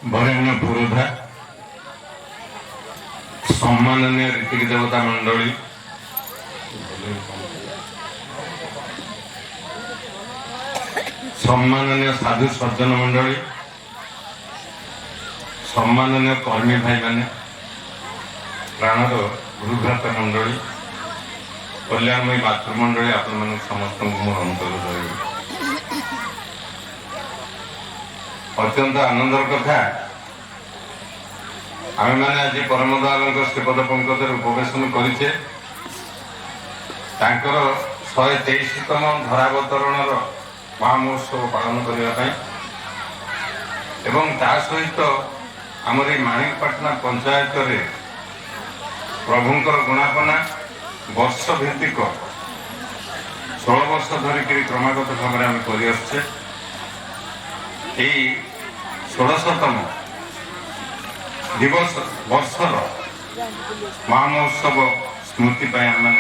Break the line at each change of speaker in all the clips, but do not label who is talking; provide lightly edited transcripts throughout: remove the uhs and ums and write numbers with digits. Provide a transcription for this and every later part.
बरेण्य पुरोधा सम्माननीय ऋतिक देवता मंडली सम्माननीय साधु सज्जन मंडली सम्माननीय कर्मी भाई मैंने प्राणर गुरुघात मंडली कल्याणमयी मातृमंडली आपण समस्त मोर अंतर अत्यंत आनंदर कथा आम मैंने आज परम दयाल श्रीपद पंकज उपवेशन करें 123तम धरावतरण महामहोत्सव पालन करने सहित आमर माणिकपाटना पंचायत रे प्रभुंकर गुणापना वर्ष भित्तिक 16 वर्ष धरिक क्रमागत भाव में कर 16तम दिवस वर्षर महामहोत्सव स्मृति कहुए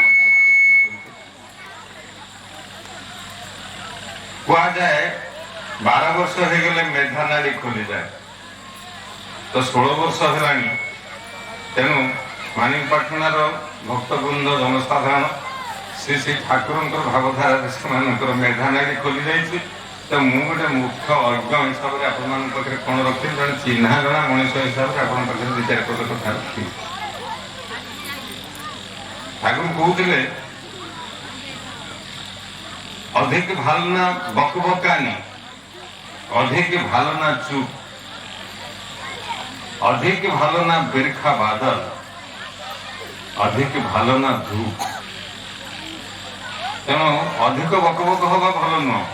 12 वर्ष हो गले मेधानाड़ी खोली जाए तो 16 वर्ष है तेणु माणिकपाटणार भक्तवृंद जनसाधारण श्री श्री ठाकुर भावधारा से मेधानाड़ी खोली जाइए तो मुझे गोटे मुख्य अज्ञ हिसाब से आपरे कौन रखी जन चिन्हा जଣା मनीष हिसाब से आप दु चार पद कथा रखी ठाकुर कहते अधिक भालो ना बकबकानी अधिक भालो ना चुप अधिक भालो ना बिरखा बादल अधिक भालो ना धूप तेणु अधिक बकबक हवा भल नुह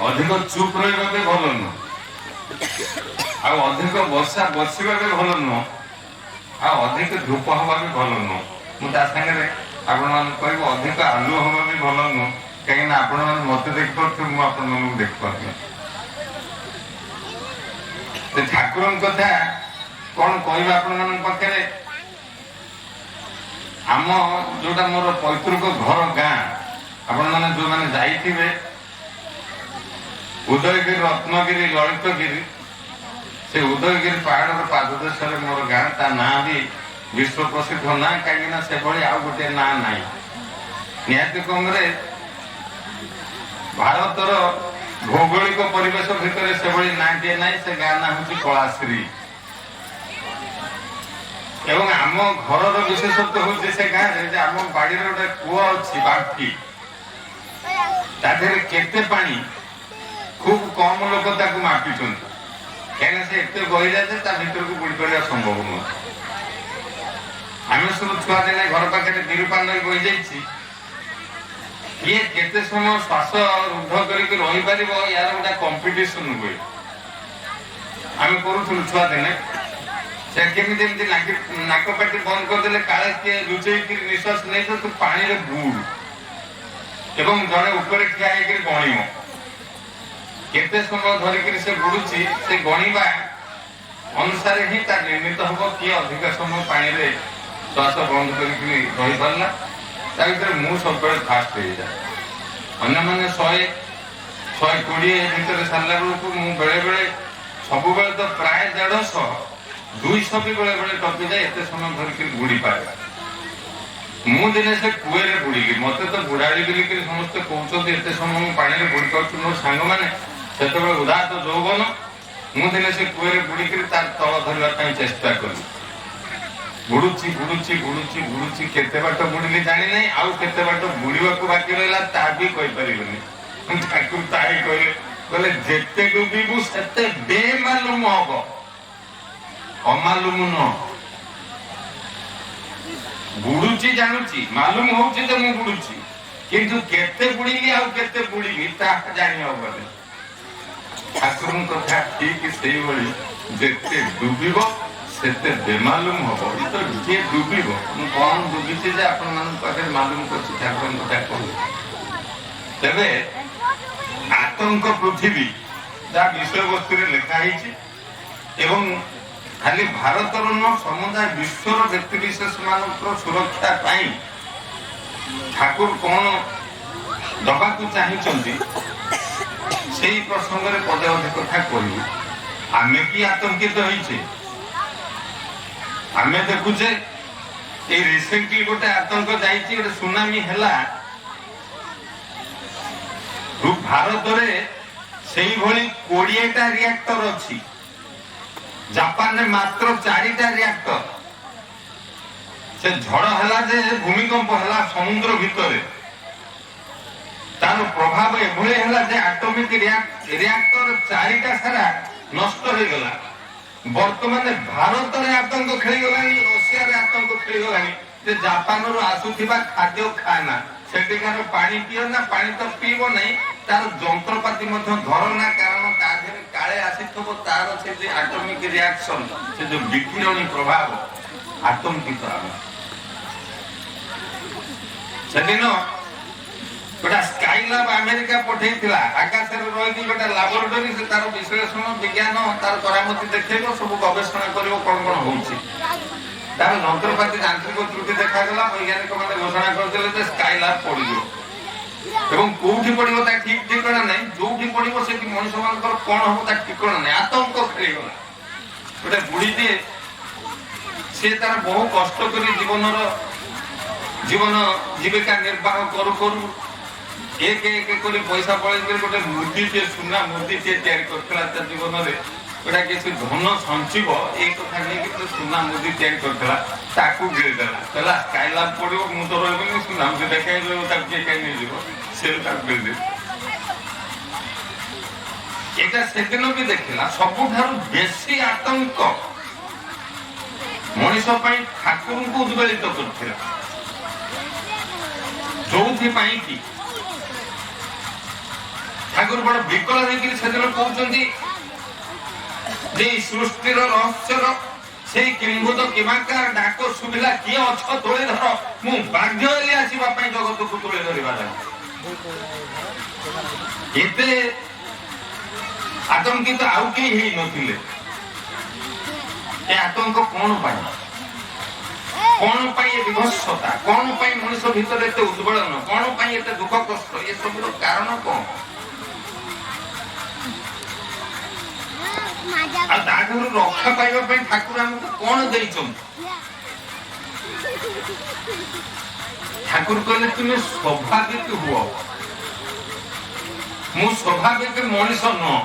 अधिक चुप रहा भी भल नुह अधिक बसा बसवा भी भल नुह अधिक धूप हवा भी भल नुह मुझे सागे आप अधिक आलु हवा भी भल नुह कहीं आपण मत देखिए मुझे देखिए ठाकुर कथा कौन कह पाखे आम जोटा मोर पैतृक घर गाँ आपण मैंने जो मैंने जाइए उदयगिरी रत्नगिरी ललितगिरी से उदयगिरी पहाड़ पाददेश मोर गाँ ता ना भी विश्व प्रसिद्ध ना कहीं से आउ गोटे ना ना निहाती कम भारतर भौगोलिक परिवेश भितर से ना किए ना से गाँ ना हूँ कलाश्री एवं आम घर विशेषत्व हूँ से गाँ आम बाड़ी गोटे कूह अच्छी बांकी केते पानी खूब कम लोक मापी कहीं से एत गहरा भर को बुड़ी पड़ा संभव नुह आम सब छुआ दिने घर पाखे विरूपा नई बही जाइए ये केते समय श्वास रुद्ध करके रही पार यार गोटे कंपिटिशन हुए आम करूँ छुआ दिने से केमी नाक पाटी बंद करदे काले किए लुचेक निश्वास नहीं तो तू पानी रे बुड़ एवं जड़े ऊपर ठिया गणिम केते समय धरिक से बुड़ुची से गणिबा अनुसार ही निर्णीत हम किए अधिक समय पानी रे श्वास बंद कर रही पारा भर मु सब फास्ट हो जाए अन्य मैंने 100-120 भितर सारा बेलू बेले बेले सब तो प्राय 150-200 भी बेले बेले टपी जाए एत समय धरिक बुड़ी पाए मु दिने से कूए बुड़ी मत तो बुढ़ाड़ी बोलिक समस्ते कहते एत समय पानी बुड़ी पार्टी मोर सांग मैंने से उदात यौवन मु दिने से कूए बुड़िक तल धरवाई चेष्टा करी बुड़ुची बुड़ुची बुड़ुची बुड़ुची केते बाट बुड़िली जानी नहीं आउ केते बाट बुड़ीवा को बाकी रहला ता भी कहि परिबनी ठाकुर ताई कहले जेते डुबीबु सेते बेमालूम हबो अमालूम न बुड़ुची जानूची मालूम होउची जे मु बुड़ुची किंतु केते बुड़ीली आउ केते बुड़ीली ता जानि हबनी ठाकुर कथा ठीक सेही भली जेते डुबीबो सेते बेमालूम हम तो किए डूब कौन डूबी पाखे मालूम कर ठाकुर कथा कहूँ तेरे आतंक पृथ्वी जहाँ विषय वस्तु लिखाई खाली भारत समुदाय विश्वर व्यक्ति विशेष मान सुरक्षा ठाकुर कौन दबा चाहिए से प्रसंग में पदे अधे कथा कह आमे की आतंकित होइछे आमे देखुचे ए रिसेंटली गोटे आतंक जाइछि गोटे सुनामी हैला भारत रे सेही भली 20टा रिएक्टर अछि जापान ने मात्र 4टा रिएक्टर से झड़ हैला जे भूमिकंप हैला समुद्र भितरे तार प्रभाव एभली हैला जे एटॉमिक रिएक्टर 4टा सारा नष्ट हो गला वर्तमान भारत रे आतंक खेली गलानी रशिया रे आतंक खेली गलानी जे जापान रो आसुथिबा खाद्य खाना सेटिकार पानी पियो ना पानी तो पीबो नहीं तार जंत्रपाती मध्य धरना कारण ताधरे काळे आसिथबो तार से जे एटॉमिक रिएक्शन से जो विकिरणी प्रभाव आतंकित आम सेदिनो गोटा स्काईलैब अमेरिका पठेइथिला आकाश रे रही गोटा लैबोरेटरी से तार विश्लेषण विज्ञान तार करामती देखैबो सब गवेषणा करिवो कोन कोन होउची तार जंत्रपाती यांत्रिक त्रुटि देखा गला वैज्ञानिक माने घोषणा करथिले जे स्काईलैब पडियो एवं कोठी पडियो ता ठीक ठिकाना नै जोठी पडियो सेठी मनुष्य मानकर कोन हो ता ठिकाना नै आतंक खेली गला गोटे बुढी जे से तार बहु कष्ट करी जीवन जीविका निर्वाह करू करू एक एक करी पैसा पळै गोटे मूर्ति से सुना मूर्ति से तैयार करथला त जीवन रे गोटा किसी धन संचिव एक कथा नै कि सुना मूर्ति तैयार करथला ताकू गिर देला कहला स्काईलैब पडियो मु तो रहबे सुना मूर्ति देखाइ जो ता के काई नै जीवो से ता गिर दे एटा सेदिन भी देखला सबुठारु बेसी आतंक मनीष पई ठाकुर को उद्वेलित करथिला जोथि पई की ठाकुर बड़ विकल होकर से कहते जे सृष्टिर रहस्यर से किंभूत किमाकार डाक सुविला किए अछ तोले धर मु बाध्य हेली आसीबा पई जगत को तोले धरिबा एते आतंकित आउ के ही नथिले ए आतंक कोन पाई विभत्सता कोन पाई मनुष्य भीतर एते उद्बलन कोन पाई एते दुख कष्ट ये सब कारण कोन आ दाघर रक्षा पाइबा पई ठाकुर हमको कोन देइछन ठाकुर कहले तुमे स्वाभाविक हुओ मु स्वाभाविक मनुष्य न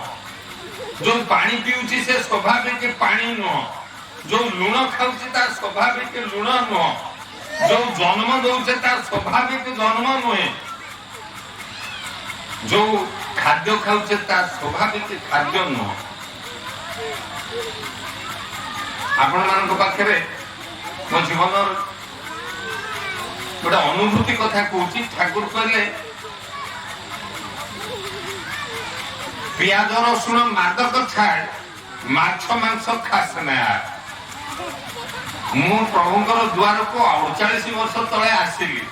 जो पानी पिउची से स्वाभाविक पानी न जो लुण खाउची ता स्वाभाविक लुण न जो जन्म दउचे ता स्वाभाविक जन्म नहे जो खाद्य खाउचे ता स्वाभाविक खाद्य न आपण मानक पाखरे मो जीवन गोटे अनुभूति कथा कहूची ठाकुर कहले पियाज रसुण मादक छाड़ माछ मांस खास ना मु प्रभुंकर द्वार को 48 वर्ष तले आसिली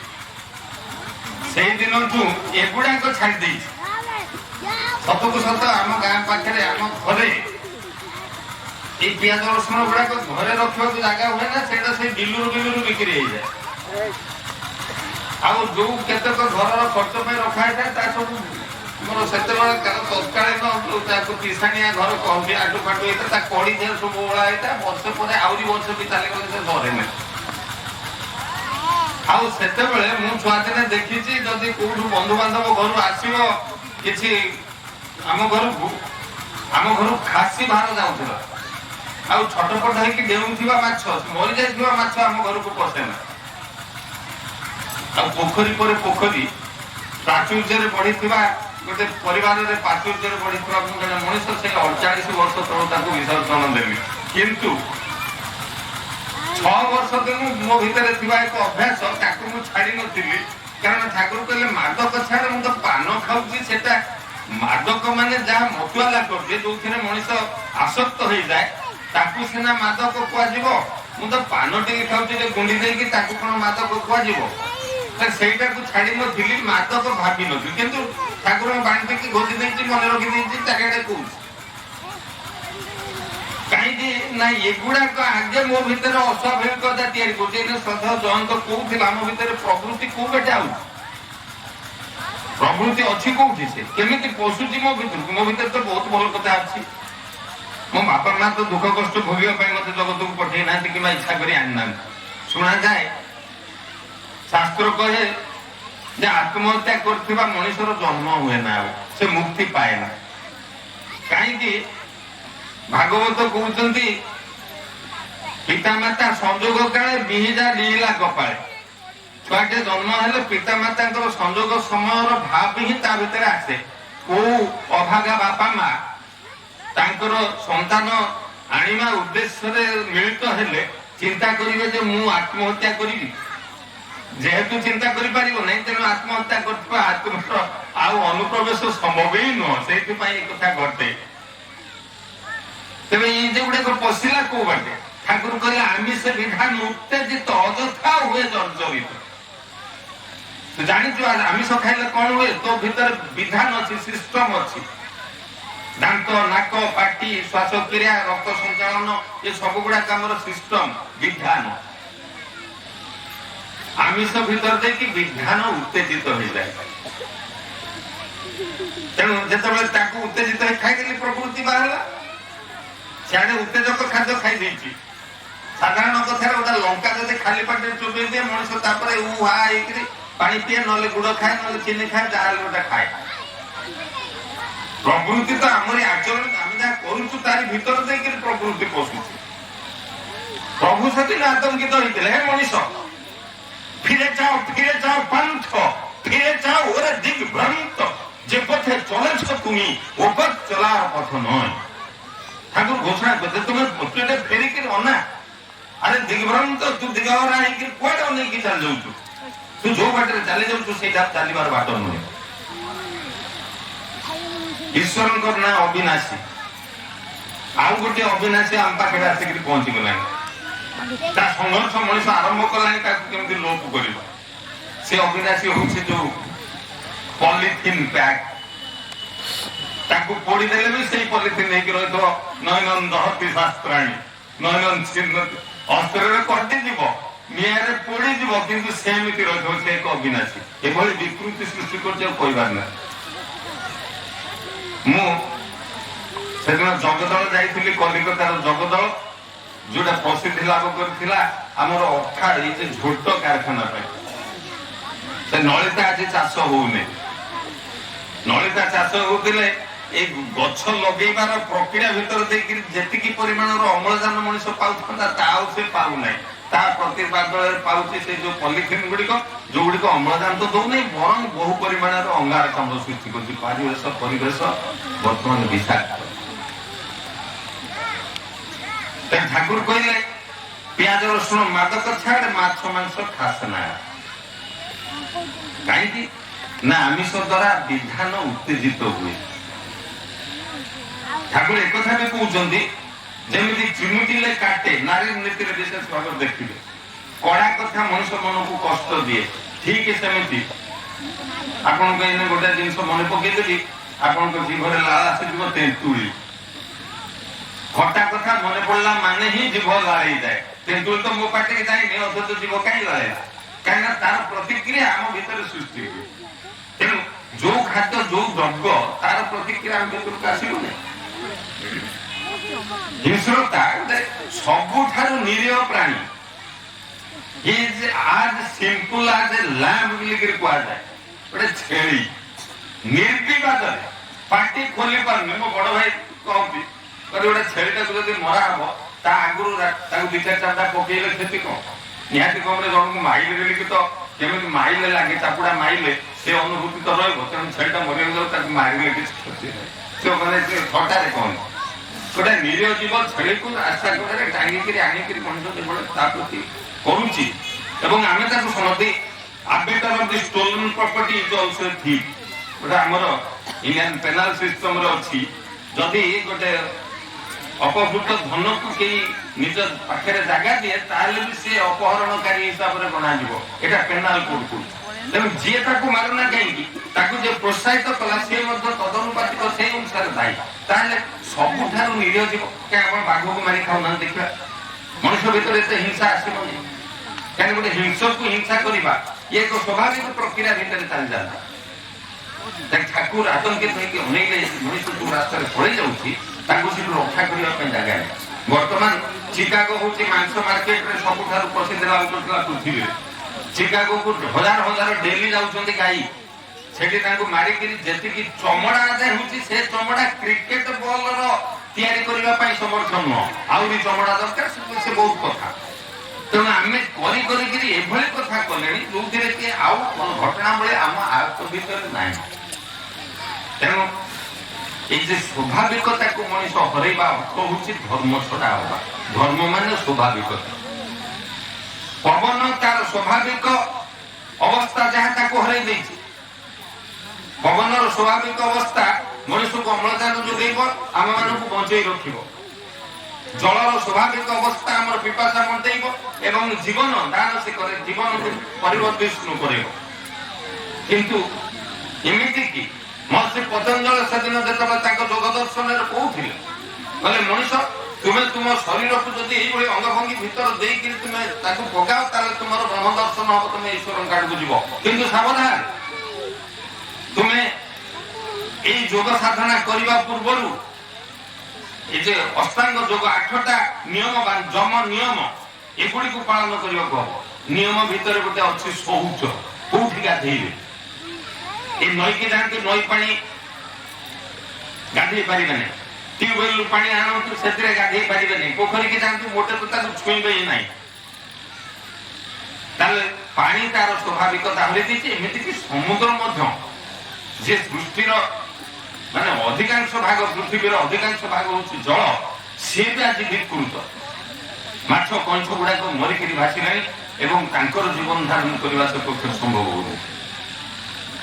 से दिन तू एगुड़ा को छाड़ देई सत को सत आम गां पाखरे आम घरे ए पियाज रसुण गुड़ा को घरे रखिबा को जागा होय ना सेटा से बिलुरु बिक्री हो जाए आ जो केते को घर खर्च पे रखा है ता सब मोर सेते बेला तत्काल न ताको पिसानिया घर कहबे आटू फाटू एता ता कोड़ी जे सब बोला एता वर्ष परे आउरी वर्ष भी ताले गले से धरे ना आउ सेते बेले मु छुआते देखि छी जदी कोठू बंधु बांधव घर आसीबो किछि हम घर खासी भार जाउथला आउ छटपट है कि डेउथिबा माछ मरि जाइथिबा माछ हम घर को पसे ना आ पोखरी पर पोखरी प्राचुर्य रे बढ़िथिबा गोटे परिवार रे प्राचुर्य रे बढ़िथिबा मनुष्य से 48 वर्ष तळ ताको विसर्जन देली किंतु 6 वर्ष दिन मो भीतर थिबा एक अभ्यास ताको मु छाडी नथिली कारण ठाकुर कहले मादक छाड़ मु तो पान खाउची सेटा मादक माने जा मतुआला करजे जोथिने मनुष्य आसक्त होई जाय ताकू सिना मादक कुआ जीवो मु तो पान टिके खाउची जे गुंडी देई कि ताकू कोन मादक कुआ जीवो त सेटा को छाडी न थिली मादक भाबी नथि किंतु ठाकुर बांटी की गोदी देई मन रखी देई ताकेडे को काई जे ना एगुडा को आगे मो भीतर अस्वाभाविकता तयारी करते ने श्रद्धा जयंत कहूथिला मो भीतर प्रवृत्ति को बेटा आउ प्रवृत्ति अछि कोठी से केमिति पशुची मो भीतर तो बहुत भल कथा अछि मो बापा माँ तो दुख कष्ट भोगिया मत जगत को पठे ना कि इच्छा कर आना शुणा जाए शास्त्र कहे जे आत्महत्या कर मनुष्यर जन्म हुए ना से मुक्ति पाए ना कहीं भागवत कहते पितामाता संजोग काले विहिजा लीला कपाले छुआटे जन्म हेले पितामाता संजोग समय भाव ही ता भीतर आसे को अभागा बापा माँ तांकर संतान आनिमा उद्देश्य मिलित हेले चिंता करिवे जे मु आत्महत्या करिवि जेहेतु चिंता करि परिबो नै तेनु आत्महत्या करथबा आत्मर आउ अनुप्रवेश संभव ही न सेति पई कथा घटे तबे ई जे गुडे को पसिला को बाटे ठाकुर कहले आमिष विधान उत्तेजित अजथा हुए जर्जरित तो जानि जो आमिष खाइले कोन हुए तो भीतर विधान अछि सिस्टम अछि दांत नाक पाटी श्वासक्रिया रक्त संचालन ये सब गुडा कामर सिस्टम विधान आमिष भीतर देखि विधान उत्तेजित हो जाए तेणु जेतबे ताकू उत्तेजित खाई देली प्रकृति बाहला सियाडे उत्तेजक खाद्य खाई देछि साधारण कथा गोटा लंका जदि खाली पाटे चुबे दे मनुष्य तापरे उहा एकरी पानी पिए नले गुड़ खाए नले चीनी खाए जाल गोटा खाए प्रकृति तो आमरी आचरण आम जहाँ करूँ तारी भीतर देकर प्रकृति पशु प्रभु से आतंकित होते हे मनीष फिरे जाओ पंथ फिरे जाओ ओरे दिग्भ्रांत जे पथे चले तुम्हें वो पथ चला पथ नय ठाकुर घोषणा करते तुम्हें तुझे फेरिक अना अरे दिग्भ्रांत तू दिगहरा है कौन अनेक चल जाऊ तू जो बाटे चली जाऊ से चलवार बाट नुहे ईश्वर ना अविनाशी आउ गोटे अविनाशी आम पाखे आसिक पहुंची गला संघर्ष मनुष्य आरंभ कलानी लोप कर से अविनाशी हूँ जो पॉलिथिन पैक ताकू पोड़ीदेले भी से पॉलिथिन नहीं रही नयन दहती शास्त्राणी नयन चिन्ह अस्त्र कटि जीव निआरे पोड़ी जीव किंतु सेमिति रही से एक अविनाशी एभली विकृति सृष्टि कर ना मु सेदिन जगदल जाइथिली कलिकतार जगदल जोटा प्रसिद्धि लाभ करथिला हमर अखा ए जे झोट कारखाना पे से नलिता आज चाष होउने नलिता चाष होतिले ए गछ लगेबार प्रक्रिया भीतर देकी जेतिकी परिमाणर अम्लजान मनुष्य पाउथंदा ताउ से पाउ नै ता प्रतिबादल पाउची से जो पॉलिथिन गुडी को जो गुडी को अम्लजान तो दो नै बरं बहु परिमाणर अंगारकाम्ल सृष्टि करछि परिवेश वर्तमान विषाक्त ठाकुर कहले प्याज रसुण मादक छाड़ माछ मांस खासना कहीं ना आमिष द्वारा विधान उत्तेजित हुए ठाकुर एक भी कहते जमी चिमुटिले काटे नारी नीति विशेष भाव देखिए कड़ा कथा मनुष्य मन को कष्ट दिए ठीक सेमती आपन कहने गोटे जिनस मन पकईदेली आपण जीभर लाल आसीज तेंतुली खटा कथा मन पड़ा माने ही जीभ लाड़ी जाए तेंतुली तो मो पाटे जाए अथच जीभ कहीं लाड़ा कहीं तार प्रतिक्रिया आम भीतर सृष्टि हुए तेणु जो खाद्य जो द्रव्य तार प्रतिक्रिया आम भीतर को आसबनी हिंस्रता सबुठार निरीह प्राणी इज आज सिंपल आज ए लैम्प बोलिक कह जाए गोटे छेली निर्विवाद पार्टी खोली पारनी मो बड़ भाई कहती गोटे छेलीटा जब मरा हम ता आगुरी दि चार चार्टा पकईले क्षति कौन निहाती कम जन को माइले बोलिक तो केमी माइले लगे चापुड़ा माइले से अनुभूति तो रही छेलीटा मरीगला मारे क्षति से थटारे कौन गोटे निरीह जीव छेली को आशा कर टांगिक आनिक मनुष्य जो प्रति करुच्ची आम समझते arbiter of the stolen property is also thief गोटे आमर इंडियन पेनाल सिस्टम अच्छी जदि गोटे अपहृत धन को कई निज पाखे जगह दिए ताले भी से अपहरणकारी हिसाब से गणा यहाँ पेनाल कोड को तेणु जी मारुना कहीं जे प्रोत्साहित कला सी तदनुपातिक से अनुसार दायी ताले सबुठार निरीह जीव क्या बाघ को मारी खाऊना देखा मनुष्य भीतर एत हिंसा आसबनी कहीं गोटे हिंसक को हिंसा करवा ये एक स्वाभाविक प्रक्रिया भीतर चली जाता ठाकुर आतंकित होकर अनेक मनुष्य जो रास्ता पड़े जाऊँगी ତାଙ୍କୁ ସେଠୁ ରକ୍ଷା କରିବା ପାଇଁ ଜାଗା ନାହିଁ। ବର୍ତ୍ତମାନ ଚିକାଗୋ ହଉଛି ମାଂସ ମାର୍କେଟରେ ସବୁଠାରୁ ପ୍ରସିଦ୍ଧ ଲାଗୁଥିଲା ପୃଥିବୀରେ। ଚିକାଗୋକୁ ହଜାର ହଜାର ଡେଲି ଯାଉଛନ୍ତି ଗାଈ, ସେଠି ତାଙ୍କୁ ମାରିକିରି ଯେତିକି ଚମଡ଼ା ଆଦାୟ ହଉଛି ସେ ଚମଡ଼ା କ୍ରିକେଟ ବଲର ତିଆରି କରିବା ପାଇଁ ସମର୍ଥ ନୁହଁ, ଆହୁରି ଚମଡ଼ା ଦରକାର। ସେ ବହୁତ କଥା। ତେଣୁ ଆମେ କରିକିରି ଏଭଳି କଥା କଲେଣି ଯୋଉଥିରେ କି ଆଉ ଘଟଣା ଭଳି ଆମ ଆୟତ୍ତ ଭିତରେ ନାହିଁ। ତେଣୁ এই যে স্বাভাবিকতাকে মଣିষ হরাইবা অর্থ হচ্ছে ধর্ম ছড়া হওয়া। ধর্ম মানে স্বাভাবিকতা। পবন তার স্বাভাবিক অবস্থা যাহা তাকে হরাই দিয়েছে। পবনর স্বাভাবিক অবস্থা মনুষ্যকে অম্লজান যোগাইব, আমি মানুষ বঞ্চাই রখিব। জলর স্বাভাবিক অবস্থা আমার পিপাসা মন্টাইব এবং জীবন দান সে করে, জীবন পরিবর্তন করিব। কিন্তু এমিতি কি মহর্ষি পতঞ্জলি সেদিন যেତେବେଳେ ତାଙ୍କ ଯୋଗ ଦର୍ଶନରେ କହୁଥିଲେ, କହିଲେ ମଣିଷ ତୁମେ ତୁମ ଶରୀରକୁ ଯଦି ଏଇଭଳି ଅଙ୍ଗଭଙ୍ଗୀ ଭିତର ଦେଇକିରି ତୁମେ ତାକୁ ପକାଅ ତାହେଲେ ତୁମର ବ୍ରହ୍ମ ଦର୍ଶନ ହବ, ତୁମେ ଈଶ୍ୱରଙ୍କ ଆଡକୁ ଯିବ। କିନ୍ତୁ ସାବଧାନ, ତୁମେ ଏଇ ଯୋଗ ସାଧନା କରିବା ପୂର୍ବରୁ এই যে অষ্টাঙ্গ যোগ 8টা নিয়ম বা যম নিয়ম এগুলিକୁ ପାଳନ କରିବାକୁ ହବ। ନିୟମ ଭିତରେ ଗୋଟେ ଅଛି ଶୌଚ, କୋଉଠି ଗାଧେଇବେ। এই নইকে যাଆନ୍ତୁ, ନଈ ପାଣି ଗାଧେଇ ପାରିବେନି। ଟ୍ୟୁବୱେଲରୁ ପାଣି ଆଣନ୍ତୁ, ସେଥିରେ ଗାଧେଇ ପାରିବେନି। ପୋଖରୀକି ଯାଆନ୍ତୁ, ମୋଟେ ତ ତାକୁ ଛୁଇଁବେ ହିଁ ନାହିଁ। ତାହେଲେ ପାଣି ତାର ସ୍ୱାଭାବିକତା ଭଳି ଦେଇଛି। ଏମିତିକି ସମୁଦ୍ର ମଧ୍ୟ ଯେ ସୃଷ୍ଟିର ମାନେ ଅଧିକାଂଶ ଭାଗ, ପୃଥିବୀର ଅଧିକାଂଶ ଭାଗ ହଉଛି ଜଳ, ସିଏ ବି ଆଜି ବିକୃତ। ମାଛ କଇଁଛ ଗୁଡାକ ମରିକିରି ଭାସିଲାଣି ଏବଂ ତାଙ୍କର ଜୀବନ ଧାରଣ କରିବା ସେ ପକ୍ଷରେ ସମ୍ଭବ ହଉନି।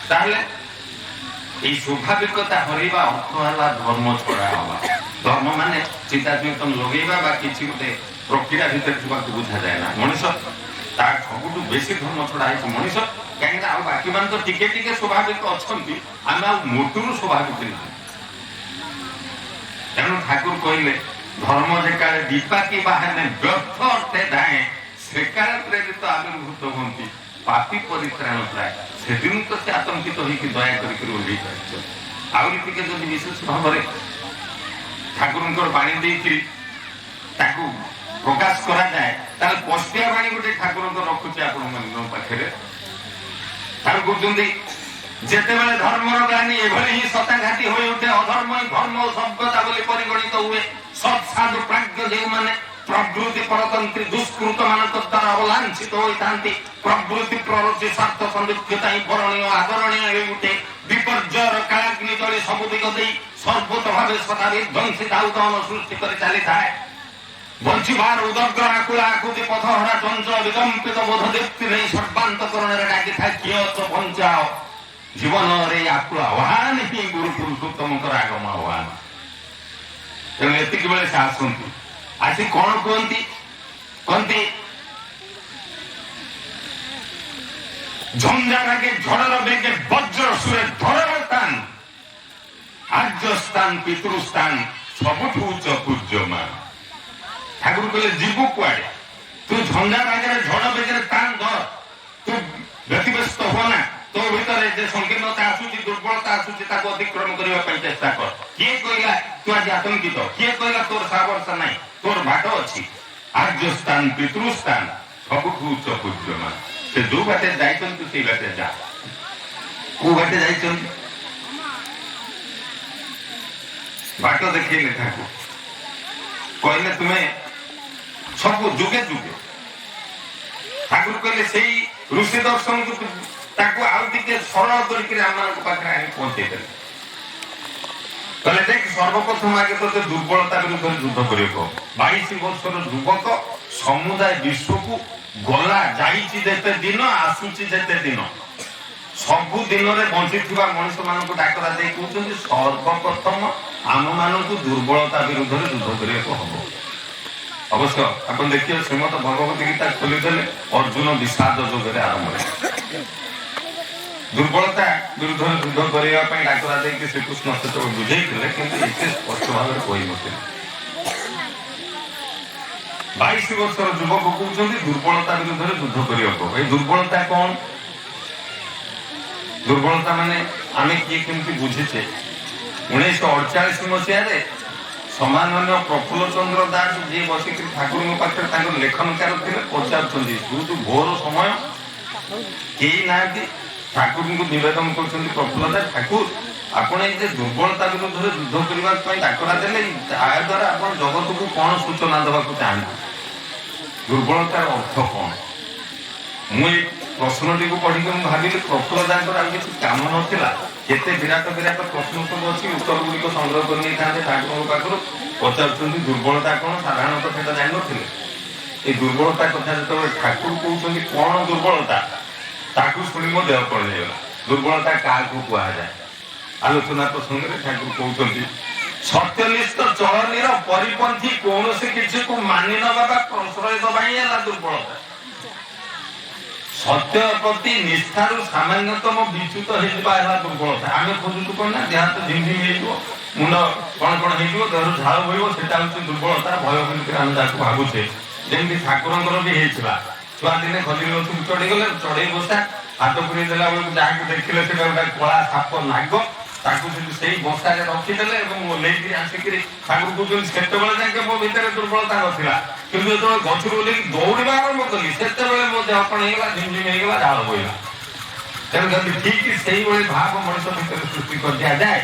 ତାହେଲେ এই স্বাভাবিকতা হরিবা অর্থ ହେଲା ধর্ম ছড়া হওয়া। ধর্ম মানে চিন্তা চিন্তন লগাইবা বা কিছু গোটে প্রক্রিয়া ভিতরে ଥିବାକୁ ବୁଝାଯାଏ ନା। ମଣିଷ ତା ସବୁଠୁ ବେଶୀ ଧର୍ମ ଛଡା ହେଇଛି ମଣିଷ। କାହିଁକିନା ଆଉ ବାକି ମାନେ ତ ଟିକେ ଟିକେ ସ୍ୱାଭାବିକ ଅଛନ୍ତି, ଆମେ ଆଉ ମୋଟରୁ ସ୍ୱାଭାବିକ ନୁହେଁ। ତେଣୁ ଠାକୁର କହିଲେ ଧର୍ମ ଯେକାଳେ ବିପାକୀ ବାହାନେ ବ୍ୟର୍ଥ ଅର୍ଥେ ଧାଏଁ, ସେକାଳେ ପ୍ରେରିତ ଆବିର୍ଭୂତ ହୁଅନ୍ତି ପାପୀ ପରିତ୍ରାଣ ପ୍ରାୟ। ସେଦିନ ତ ସେ ଆତଙ୍କିତ ହେଇକି ଦୟା କରିକି ଓହ୍ଲେଇ ପାରିଛନ୍ତି। ଆହୁରି ଟିକେ ଯଦି ବିଶେଷ ଭାବରେ ଠାକୁରଙ୍କର ବାଣୀ ଦେଇକିରି ତାକୁ ପ୍ରକାଶ କରାଯାଏ, ତାହେଲେ ପଷ୍ଟିଆ ବାଣୀ ଗୋଟେ ଠାକୁରଙ୍କ ରଖୁଛି ଆପଣମାନଙ୍କ ପାଖରେ। ତାକୁ କହୁଛନ୍ତି, ଯେତେବେଳେ ଧର୍ମର ଗ୍ଲାନି ଏଭଳି ହିଁ ସତାଘାତୀ ହୋଇ ଉଠେ, ଅଧର୍ମ ହିଁ ଧର୍ମ ଓ ସଭ୍ୟତା ବୋଲି ପରିଗଣିତ ହୁଏ। ସତ୍ସାଧୁ ପ୍ରାଜ୍ଞ ଯେଉଁମାନେ ପ୍ରବୃତ୍ତି ପରତନ୍ତ୍ରୀ ଦୁଷ୍କୃତ ମାନଙ୍କ ଦ୍ୱାରା ଅବଲାଞ୍ଛିତ ହୋଇଥାନ୍ତି, ପ୍ରବୃତ୍ତି ପ୍ରରଚି ସ୍ୱାର୍ଥ ସନ୍ଦୀକ୍ଷିତା ହିଁ ବରଣୀୟ ଆଦରଣୀୟ ହୋଇ ଉଠେ। ବିପର୍ଯ୍ୟୟର କାଳାଗ୍ନି ଜଳି ସବୁ ଦିଗ ଦେଇ ସର୍ବତ ଭାବେ ସଦା ବିଧ୍ୱଂସୀ ଦାଉଦନ ସୃଷ୍ଟି କରି ଚାଲିଥାଏ। ବଞ୍ଚିବାର ଉଦଗ୍ର ଆକୁଳ ଆକୁତି ପଥହରା ଚଞ୍ଚଳ ବିକମ୍ପିତ ବୋଧ ଦୀପ୍ତି ନେଇ ସର୍ବାନ୍ତକରଣରେ ଡାକିଥାଏ, କିଏ ଅଛ ବଞ୍ଚାଅ। ଜୀବନରେ ଆକୁଳ ଆହ୍ୱାନ ହିଁ ଗୁରୁ ପୁରୁଷୋତ୍ତମଙ୍କର ଆଗମ ଆହ୍ୱାନ। ତେଣୁ ଏତିକି ବେଳେ ସେ ଆସନ୍ତି। ଆସି କଣ କୁହନ୍ତି? କହନ୍ତି ঝঞ্ঝা রাগে ঝড়ের বেগে বজ্র সুরে ধরব স্থান, আর্য স্থান পিতৃস্থান ସବୁଠୁ ଉଚ୍ଚ ପୂଜ୍ୟମାନ। ଠାକୁର କହିଲେ ଯିବୁ କୁଆଡେ? ତୁ ଝଞ୍ଜା ରାଗରେ ଝଡ଼ ବେଗରେ ସ୍ଥାନ ଧର, ତୁ ବ୍ୟତିବ୍ୟସ୍ତ ହୁଅ ନା। ତୋ ଭିତରେ ଯେ ସଂକୀର୍ଣ୍ଣତା ଆସୁଛି, ଦୁର୍ବଳତା ଆସୁଛି, ତାକୁ ଅତିକ୍ରମ କରିବା ପାଇଁ ଚେଷ୍ଟା କର। କିଏ କହିଲା ତୁ ଆଜି ଆତଙ୍କିତ? କିଏ କହିଲା ତୋର ସାହସ ନାହିଁ? ତୋର ବାଟ ଅଛି। ଆର୍ଯ୍ୟ ସ୍ଥାନ ପିତୃସ୍ଥାନ ସବୁଠୁ ଉଚ୍ଚ ପୂଜ୍ୟମାନ। ସେ ଯୋଉ ବାଟେ ଯାଇଛନ୍ତି ସେଇ ବାଟେ ଯା। କୋଉ ବାଟେ ଯାଇଛନ୍ତି? ବାଟ ଦେଖେଇଲେ ଠାକୁର। କହିଲେ ତୁମେ ସବୁ ଯୁଗେ ଯୁଗେ। ଠାକୁର କହିଲେ ସେଇ ଋଷି ଦର୍ଶନକୁ ତାକୁ ଆଉ ଟିକେ ସରଳ କରିକି ଆମମାନଙ୍କ ପାଖରେ ଆଣି ପହଞ୍ଚେଇ ଦେଲେ। କହିଲେ ଦେଖ, ସର୍ବପ୍ରଥମ ଆଗେ ତୋତେ ଦୁର୍ବଳତା ବିରୁଦ୍ଧରେ ଯୁଦ୍ଧ କରିବାକୁ ହବ। 22 ବର୍ଷର ଯୁବକ ସମୁଦାୟ ବିଶ୍ୱକୁ ଗଲା ଯାଇଛି ଯେତେ ଦିନ, ଆସୁଛି ଯେତେ ଦିନ, ସବୁ ଦିନରେ ବଞ୍ଚିଥିବା ମଣିଷ ମାନଙ୍କୁ ଡାକରା ଦେଇ କହୁଛନ୍ତି ସର୍ବପ୍ରଥମ ଆମମାନଙ୍କୁ ଦୁର୍ବଳତା ବିରୁଦ୍ଧରେ ଯୁଦ୍ଧ କରିବାକୁ ହବ। ଅବଶ୍ୟ ଆପଣ ଦେଖିବେ ଶ୍ରୀମଦ ଭଗବତ ଗୀତା ଖୋଲିଦେଲେ ଅର୍ଜୁନ ବିଷାଦ ଯୋଗରେ ଆରମ୍ଭ ହେଲା। ଦୁର୍ବଳତା ବିରୁଦ୍ଧରେ ଯୁଦ୍ଧ କରିବା ପାଇଁ ଡାକରା ଦେଇକି ଶ୍ରୀକୃଷ୍ଣ ସେତେବେଳେ ବୁଝେଇଥିଲେ, କିନ୍ତୁ ଏତେ ସ୍ପଷ୍ଟ ଭାବରେ କହିନଥିଲେ। 22 ବର୍ଷର ଯୁବକ କହୁଛନ୍ତି ଦୁର୍ବଳତା ବିରୁଦ୍ଧରେ ଯୁଦ୍ଧ କରିବାକୁ। ଏଇ ଦୁର୍ବଳତା କଣ? ଦୁର୍ବଳତା ମାନେ ଆମେ କିଏ କେମିତି ବୁଝିଛେ? 1948 ମସିହାରେ ସମାନନୀୟ ପ୍ରଫୁଲ୍ଲ ଚନ୍ଦ୍ର ଦାସ ଯିଏ ବସିକି ଠାକୁରଙ୍କ ପାଖରେ ତାଙ୍କର ଲେଖନକାର ଥିଲେ ପଚାରୁଛନ୍ତି ବହୁତ ଭୋର ସମୟ କେହି ନାହାନ୍ତି ଠାକୁରଙ୍କୁ ନିବେଦନ କରୁଛନ୍ତି ପ୍ରଫୁଲ୍ଲ ଦାସ ଠାକୁର ଆପଣ ଏଇ ଯେ ଦୁର୍ବଳତା ବିରୁଦ୍ଧରେ ଯୁଦ୍ଧ କରିବା ପାଇଁ ଡାକରା ଦେଲେ ତା ଦ୍ୱାରା ଆପଣ ଜଗତକୁ କ'ଣ ସୂଚନା ଦେବାକୁ ଚାହାନ୍ତି ଦୁର୍ବଳତାର ଅର୍ଥ କ'ଣ ମୁଁ ଏଇ ପ୍ରଶ୍ନଟିକୁ ପଢିକି ମୁଁ ଭାବିଲି ପ୍ରଫୁଲ୍ଲ ଦାସଙ୍କର ଆଉ କିଛି କାମ ନଥିଲା କେତେ ବିରାଟ ବିରାଟ ପ୍ରଶ୍ନ ସବୁ ଅଛି ଉତ୍ତର ଗୁଡ଼ିକ ସଂଗ୍ରହ କରି ନେଇଥାନ୍ତେ ଠାକୁରଙ୍କ ପାଖରୁ ପଚାରୁଛନ୍ତି ଦୁର୍ବଳତା କ'ଣ ସାଧାରଣତଃ ସେଟା ଜାଣିନଥିଲେ এই ଦୁର୍ବଳତା କଥା ଯେତେବେଳେ ଠାକୁର କହୁଛନ୍ତି କ'ଣ ଦୁର୍ବଳତା ତାକୁ ଶୁଣି ମୋ ଦେହ କଣ ହେଇଗଲା ଦୁର୍ବଳତା କାହାକୁ କୁହାଯାଏ ଆଲୋଚନା ପ୍ରସଙ୍ଗରେ ଠାକୁର କହୁଛନ୍ତି ସତ୍ୟନିଷ୍ଠ ଚଳନୀର ପରିପନ୍ଥୀ କୌଣସି କିଛିକୁ ମାନି ନେବା ବା ପ୍ରଶ୍ରୟ ଦେବା ହିଁ ହେଲା ଦୁର୍ବଳତା ସତ୍ୟ ପ୍ରତି ନିଷ୍ଠାରୁ ସାମାନ୍ୟତମ ବିଚ୍ୟୁତ ହେଇଯିବା ହେଲା ଦୁର୍ବଳତା ଆମେ ଖୋଜୁଛୁ କ'ଣ ନା ଦେହ ହାତ ଝିମଝିମ ହେଇଯିବ ମୁଣ୍ଡ କ'ଣ କ'ଣ ହେଇଯିବ ଦେହରୁ ଝାଳ ବୋହିବ ସେଟା ହଉଛି ଦୁର୍ବଳତା ଭୟ ବୋଲିକରି ଆମେ ତାକୁ ଭାବୁଛେ ଯେମିତି ଠାକୁରଙ୍କର ବି ହେଇଥିଲା ଛୁଆ ଦିନେ ଖଜୁରୀ ଗଛକୁ ଚଢିଗଲେ ଚଢେଇ ବସା ହାତ ପୁରେଇ ଦେଲା ବେଳକୁ ଯାହାକୁ ଦେଖିଲେ ସେଟା ଗୋଟେ କଳା ସାପ ନାଗ ତାକୁ ସେଇ ବସାରେ ରଖିଦେଲେ ଏବଂ ଓହ୍ଲେଇକିରି ଆସିକିରି ଠାକୁର କହୁଛନ୍ତି ସେତେବେଳେ ଯାକେ ମୋ ଭିତରେ ଦୁର୍ବଳତା ନଥିଲା କିନ୍ତୁ ଯେତେବେଳେ ଗଛରୁ ଓହ୍ଲେଇକି ଦୌଡ଼ିବା ଆରମ୍ଭ କଲି ସେତେବେଳେ ମୋ ଦେହ କ'ଣ ହେଇଗଲା ଝିମଝିମ ହେଇଗଲା ଝାଳ ବୋହିଲା ତେଣୁ ଯଦି ଠିକ ସେଇଭଳି ଭାବ ମଣିଷ ଭିତରେ ସୃଷ୍ଟି କରିଦିଆଯାଏ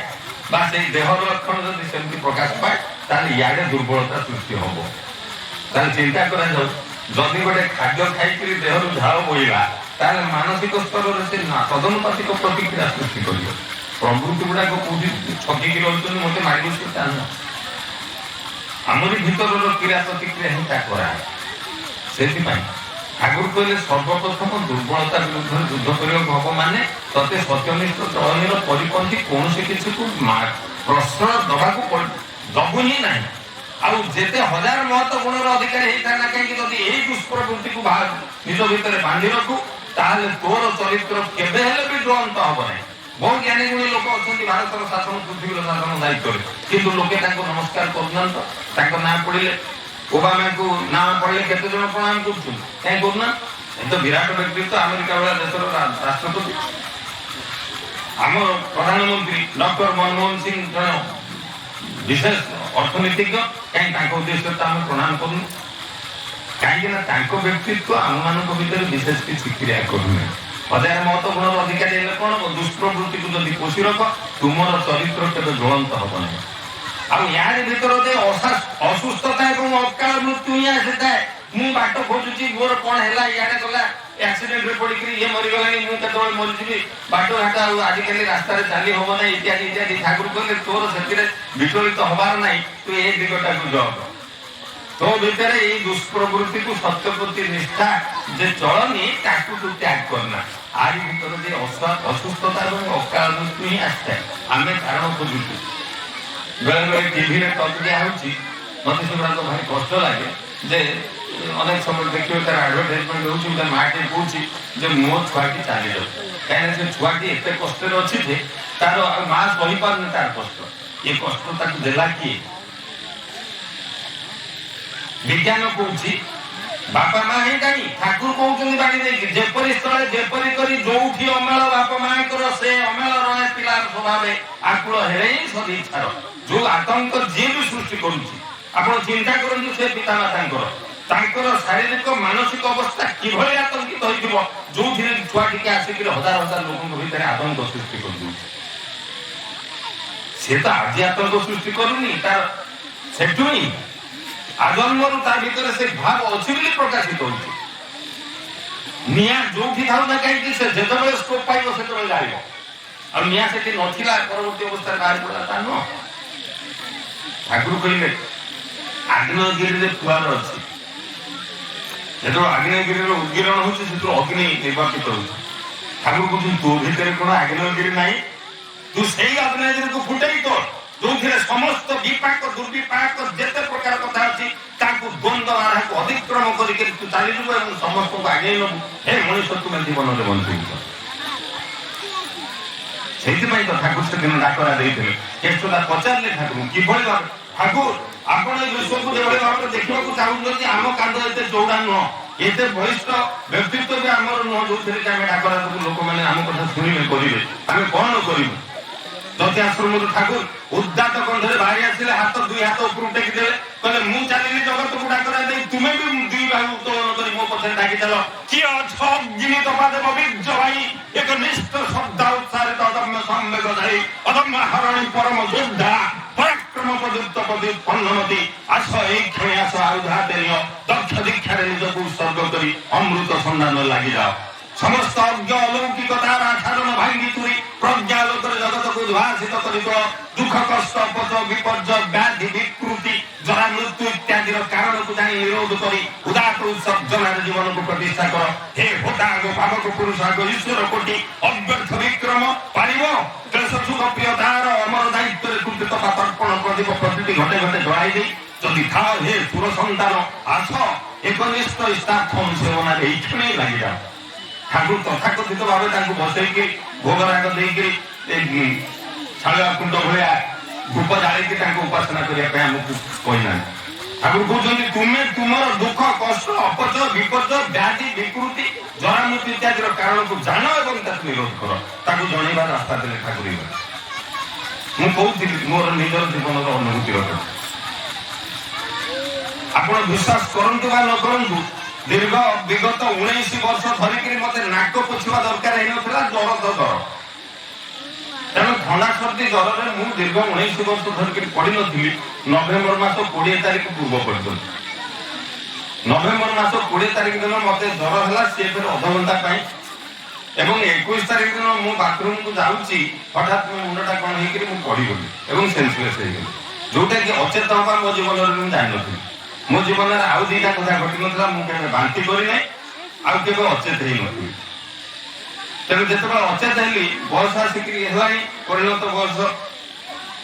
ବା ସେଇ ଦେହର ଲକ୍ଷଣ ଯଦି ସେମିତି ପ୍ରକାଶ ପାଏ ତାହେଲେ ଇଆଡେ ଦୁର୍ବଳତା ସୃଷ୍ଟି ହବ ତାହେଲେ ଚିନ୍ତା କରାଯାଉ ଯଦି ଗୋଟେ ଖାଦ୍ୟ ଖାଇକିରି ଦେହରୁ ଝାଳ ବୋହିଲା ତାହେଲେ ମାନସିକ ସ୍ତରରେ ସେ ତଦନୁପାତିକ ପ୍ରତିକ୍ରିୟା ସୃଷ୍ଟି କରିବ ପ୍ରବୃତ୍ତି ଗୁଡାକ କୋଉଠି ଛକିକି ରହୁଛନ୍ତି ମତେ ମାରି ବସିବ ତା ନୁହଁ ଆମରି ଭିତରର କ୍ରିୟା ପ୍ରତିକ୍ରିୟା ହିଁ ତା କରାଏ ସେଥିପାଇଁ ଠାକୁର କହିଲେ ସର୍ବପ୍ରଥମ ଦୁର୍ବଳତା ବିରୁଦ୍ଧରେ ଯୁଦ୍ଧ କରିବାକୁ ହବ ମାନେ ତତେ ସତ୍ୟନିଷ୍ଠ ଚଳନୀର ପରିପନ୍ଥୀ କୌଣସି କିଛିକୁ ପ୍ରଶ୍ରୟ ଦବାକୁ ଦବୁ ହିଁ ନାହିଁ ଆଉ ଯେତେ ହଜାର ମହତ ଗୁଣର ଅଧିକାରୀ ହେଇଥାଏ ନା କାହିଁକି ଯଦି ଏଇ ଦୁଷ୍ପ୍ରବୃତ୍ତିକୁ ନିଜ ଭିତରେ ବାନ୍ଧି ରଖୁ ତାହେଲେ ତୋର ଚରିତ୍ର କେବେ ହେଲେ ବି ଜ୍ୱଳନ୍ତ ହବ ନାହିଁ ବହୁ ଜ୍ଞାନୀ ଗୁଣୀ ଲୋକ ଅଛନ୍ତି ଭାରତର ଶାସନ ପୃଥିବୀର ଶାସନ ଦାୟିତ୍ୱରେ କିନ୍ତୁ ଲୋକେ ତାଙ୍କୁ ନମସ୍କାର କରୁନାହାନ୍ତି ତାଙ୍କ ନାଁ ପଢିଲେ ଓବାମାଙ୍କୁ ନାଁ ପଢିଲେ କେତେ ଜଣ ପ୍ରଣାମ କରୁଛନ୍ତି କାହିଁ କରୁନା ଏତ ବିରାଟ ବ୍ୟକ୍ତିତ୍ୱ ଆମେରିକା ଭଳିଆ ଦେଶର ରାଷ୍ଟ୍ରପତି ଆମର ପ୍ରଧାନମନ୍ତ୍ରୀ ଡକ୍ଟର ମନମୋହନ ସିଂ ଜଣେ ବିଶେଷ ଅର୍ଥନୀତିଜ୍ଞ କାହିଁ ତାଙ୍କ ଉଦ୍ଦେଶ୍ୟରେ ତ ଆମେ ପ୍ରଣାମ କରୁନୁ କାହିଁକି ନା ତାଙ୍କ ବ୍ୟକ୍ତିତ୍ୱ ଆମମାନଙ୍କ ଭିତରେ ବିଶେଷ କିଛି କ୍ରିୟା କରୁନି ହଜାର ମହତ ଗୁଣର ଅଧିକାରୀ ହେଲେ କ'ଣ ଦୁଷ୍ପ୍ରବୃତ୍ତିକୁ ଯଦି ପୋଷି ରଖ ତୁମର ଚରିତ୍ର କେବେ ଜ୍ୱଳନ୍ତ ହବ ନାହିଁ ଆଉ ୟାରି ଭିତରେ ଅସୁସ୍ଥତା ଏବଂ ଅକାଳ ମୃତ୍ୟୁ ହିଁ ଆସିଥାଏ ମୁଁ ବାଟ ଖୋଜୁଛି ମୋର କ'ଣ ହେଲା ଇଆଡେ ଗଲା ଆକ୍ସିଡେଣ୍ଟରେ ପଡିକିରି ଇଏ ମରିଗଲାଣି ମୁଁ କେତେବେଳେ ମରିଯିବି ବାଟ ଘାଟ ଆଉ ଆଜିକାଲି ରାସ୍ତାରେ ଚାଲି ହବ ନାହିଁ ଇତ୍ୟାଦି ଇତ୍ୟାଦି ଠାକୁର କହିଲେ ତୋର ସେଥିରେ ବିଚଳିତ ହବାର ନାହିଁ ତୁ ଏ ଦିଗଟାକୁ ଜଗ ତୋ ଭିତରେ ଏଇ ଦୁଷ୍ପ୍ରବୃତ୍ତିକୁ ସତ୍ୟ ପ୍ରତି ନିଷ୍ଠା ଯେ ଚଳନି ତାକୁ ତୁ ତ୍ୟାଗ କରନା ଆରି ଭିତରେ ଯେ ଅସୁସ୍ଥତା ଏବଂ ଅକାଳ ମୃତ୍ୟୁ ହିଁ ଆସିଥାଏ ଆମେ କାରଣ ଖୋଜୁଛୁ ବେଳେ ବେଳେ ଟିଭିରେ ଟକ୍ ଦିଆ ହଉଛି ମତେ ସେଗୁଡାକ ଭାରି କଷ୍ଟ ଲାଗେ ଯେ ଅନେକ ସମୟ ଦେଖିବେ ତାର ଆଡଭର୍ଟାଇଜମେଣ୍ଟ ହଉଛି ଗୋଟେ ମାଆଟି କହୁଛି ଯେ ମୋ ଛୁଆଟି ଚାଲିଯାଉ କାହିଁକିନା ସେ ଛୁଆଟି ଏତେ କଷ୍ଟରେ ଅଛି ଯେ ତାର ମା ସହିପାରୁନି ତାର କଷ୍ଟ ଏ କଷ୍ଟ ତାକୁ ଦେଲା କିଏ ବିଜ୍ଞାନ କହୁଛି ବାପା ମା ହିଁ କାହିଁ ଠାକୁର କହୁଛନ୍ତି ବାଣି ଦେଇକି ଯେପରି ସ୍ଥଳେ ଯେପରି କରି ଯୋଉଠି ଅମେଳ ବାପା ମାଙ୍କର ସେ ଅମେଳ ରହେ ପିଲାର ସ୍ୱଭାବେ ଆକୁଳ ହେଲେ ହିଁ ସଦିଚ୍ଛାର ଯୋଉ ଆତଙ୍କ ଯିଏ ବି ସୃଷ୍ଟି କରୁଛି ଆପଣ ଚିନ୍ତା କରନ୍ତୁ ସେ ପିତା ମାତାଙ୍କର ତାଙ୍କର ଶାରୀରିକ ମାନସିକ ଅବସ୍ଥା କିଭଳି ଆତଙ୍କିତ ହୋଇଥିବ ଯୋଉଥିରେ ଛୁଆ ଟିକେ ଆସିକିରି ହଜାର ହଜାର ଲୋକଙ୍କ ଭିତରେ ଆତଙ୍କ ସୃଷ୍ଟି କରିଦଉଛି ସେ ତ ଆଜି ଆତଙ୍କ ସୃଷ୍ଟି କରୁନି ତାର ସେଠୁ ହିଁ ଆଜନ୍ମରୁ ତା ଭିତରେ ସେ ଭାବ ଅଛି ବୋଲି ପ୍ରକାଶିତ ହଉଛି ନିଆଁ ଯୋଉଠି ଥାଉ ନା କାହିଁକି ସେ ଯେତେବେଳେ ସ୍କୋପ ପାଇବ ସେତେବେଳେ ଜାଣିବ ଆଉ ନିଆଁ ସେଠି ନଥିଲା ପରବର୍ତ୍ତୀ ଅବସ୍ଥାରେ ବାହାରି ପଡିଲା ତା ନୁହଁ ଠାକୁର କହିଲେ ଆଗ୍ନେୟଗିରିରେ କୁଆର ଅଛି ଯେତେବେଳେ ଆଗ୍ନେୟଗିରିର ଉଦ୍ଗିରଣ ହଉଛି ସେଥିରୁ ଅଗ୍ନି ନିର୍ବାପିତ ହଉଛି ଠାକୁର କହୁଛନ୍ତି ତୋ ଭିତରେ କ'ଣ ଆଗ୍ନେୟଗିରି ନାହିଁ ତୁ ସେଇ ଆଗ୍ନେୟଗିରିକୁ ଫୁଟେଇ ତୋର ଯୋଉଥିରେ ସମସ୍ତ ବିପାକ ଦୁର୍ବିପାକ ଯେତେ ପ୍ରକାର କଥା ଅଛି ତାକୁ ଦ୍ୱନ୍ଦ୍ୱ ବାଧାକୁ ଅତିକ୍ରମ କରିକି ତୁ ଚାଲିଯିବୁ ଏବଂ ସମସ୍ତଙ୍କୁ ଆଗେଇ ନେବୁ ହେ ମଣିଷ ତୁମେ ଜୀବନରେ ବଞ୍ଚିବୁ ସେଇଥିପାଇଁ ତ ଠାକୁର ସେଦିନ ଡାକରା ଦେଇଥିଲେ କେଷ୍ଟୁଲା ପଚାରିଲେ ଠାକୁର କିଭଳି ଭାବେ ଠାକୁର ଆପଣ ଏ ବିଶ୍ୱକୁ ଯେଭଳି ଭାବରେ ଦେଖିବାକୁ ଚାହୁଁଛନ୍ତି ଆମ କାନ୍ଦ ଏତେ ଚଉଡା ନୁହଁ ଏତେ ବଳିଷ୍ଠ ବ୍ୟକ୍ତିତ୍ୱ ବି ଆମର ନୁହଁ ଯୋଉଥିରେ କି ଆମେ ଡାକରା ଦେବୁ ଲୋକମାନେ ଆମ କଥା ଶୁଣିବେ କରିବେ ଆମେ କ'ଣ କରିବୁ ଦତି ଆଶ୍ରମରୁ ଠାକୁର उद्दात कंठरे बाहरी आसिले हाथ दुई हाथ ऊपर टेकी देले कहले मु चलिनी जगत को डाकरा दे तुमे भी दुई भाई उत्तोलन करी मो पछे डाकी चलो कि अछब गिनी तपादे बबिज भाई एक निष्ठ श्रद्धा उत्साहित अदम्य संवेगधारी अदम्य हरणी परम योद्धा पराक्रम प्रदीप्त प्रदीप पन्नमती आस एक क्षण आस आयुधा तेरियो दक्ष दीक्षारे निजको उत्सर्ग करी अमृत सन्धान लागि जाओ समस्त अज्ञ अलौकिकतार आचरण भांगी तुरी प्रज्ञालोकर जगत को उद्भासित करी दुख कष्ट पच विपर्य व्याधि विकृति जरा मृत्यु इत्यादि कारण को जानी निरोध करी उदात उत्सर्जनार जीवन को प्रतिष्ठा कर हे भोटाग पावक पुरुषाग ईश्वर कोटि अव्यर्थ विक्रम पारिब क्लेश सुख प्रियतार अमर दायित्व कृतित तर्पण प्रदीप प्रतिटी घटे घटे जड़ाई दे जदि था हे सुर संतान आस एकनिष्ठ इष्टार्थ सेवना क्षण लगी जाओ ठाकुर तथाकथित भाव बसैकी भोगराग देकर छाड़ा कुंड भाया धूप जाड़ी उपासना करने आमको कहना ठाकुर कहते तुम्हें तुम दुख कष्ट अपचय विपर्य व्याधि विकृति जरामृत्यु इत्यादि कारण को जान और निरोध कर जनइबार रास्ता देने ठाकुर मुझे मोर निजर जीवन अनुभूति आप विश्वास करंतु बा न करंतु दीर्घ विगत 19 वर्ष धरिक मत नाक पोछवा दरकार होता ज्वर तो ज्वर तेणु थंडा सर्दी ज्वर में दीर्घ 19 वर्ष धरिक पड़ी नी नवेम्बर मास 20 तारीख पूर्व पर्यटन नवेम्बर मास 20 तारीख दिन मत ज्वर है सी फिर अध घंटा 21 तारीख दिन मु बाथरूम को जाऊँगी हठात मो मुंडा कौन हो पड़गली और सेन्सलेस हो गली जोटा कि अचेत हाँ मो जीवन में जान मो जीवन में आउ दीटा कथा घटी ना मुझे बांति करना आउ अचेत हो तेणु जो अचेत हली बयस आसिक परिणत बयस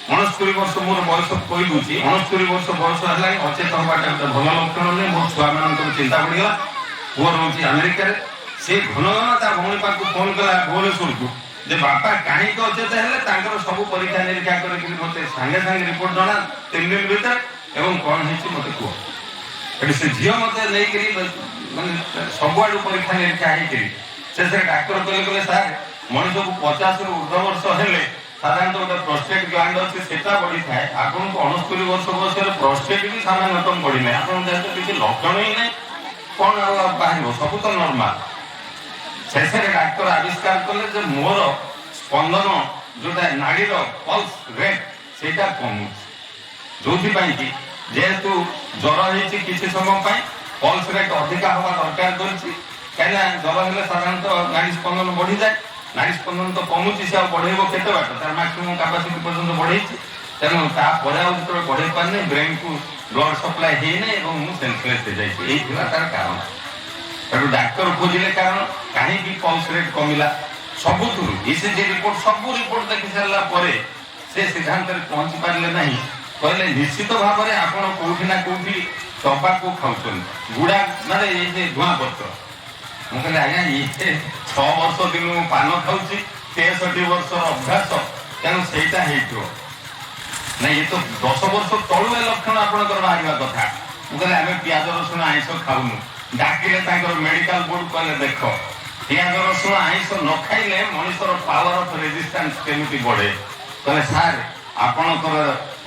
69 वर्ष मोर बयस कहीदूची 69 वर्ष बयस है अचेत हवाटा गोटे भल लक्षण नहीं मो छुआ मान चिंता बढ़िया पुआ रोचे अमेरिका से घन घन भौणी पाक फोन कला भुवनेश्वर को जे बापा कहीं अचेत है सब परीक्षा निरीक्षा कर मत सागे सागे रिपोर्ट जना 3 दिन भीतर एवं कौन है मत कह से झील मत नहीं सबुआड़ परीक्षा निरीक्षा से डाक्तर कहले सार मनीष को 50 रु ऊर्ध्व वर्ष हेले साधारणतः गोटे प्रोस्टेट ग्लैंड अच्छे से बढ़ी थाए आपको 69 वर्ष बयस प्रोस्टेट भी सामान्यतम बढ़ी ना आप किसी लक्षण ही नहीं कौन बाहर सब तो नॉर्मल शेष डाक्तर आविष्कार कले मोर स्पंदन जोटा नाड़ीर पल्स रेट से कमु जो जेहेतु ज्वर हो किसी समय पल्स रेट अधिका हवा दरकार कर कहीं ज्वर है साधारणतः नाड़ी स्पंदन बढ़ी जाए नाड़ी स्पंदन तो कमुची से बढ़ेब केते बाट तार मैक्सिमम कैपेसिटी पर्यंत बढ़े तेणु जो बढ़े पारे ब्रेन को ब्लड सप्लाई होना और सेन्सलेस हो जाए तार कारण तेणु डाक्तर खोजिले कारण कहीं पल्स रेट कमिला सबुठ ईसीजी रिपोर्ट सब रिपोर्ट देखी सारा से सिद्धांत पहुंची पारे ना कहले निश्चित भाव में आप कौटी ना कौटी तंबाकू खाऊन गुड़ा माने ये धुआं पत्र मुझे आज्ञा ये 6 वर्ष दिन पान खाऊँ 63 वर्ष अभ्यास तेणु से ना ये तो 10 वर्ष तलु लक्षण आपंकर बाहर कथा मुझे आम पिज रसुण आईष खाऊनु डाकिले मेडिकल बोर्ड कहले देख पिज रसुण आईष न खाइले मनुष्यर पावर ऑफ रेजिस्टेंस केमिति बढ़े कहले सार आपणकर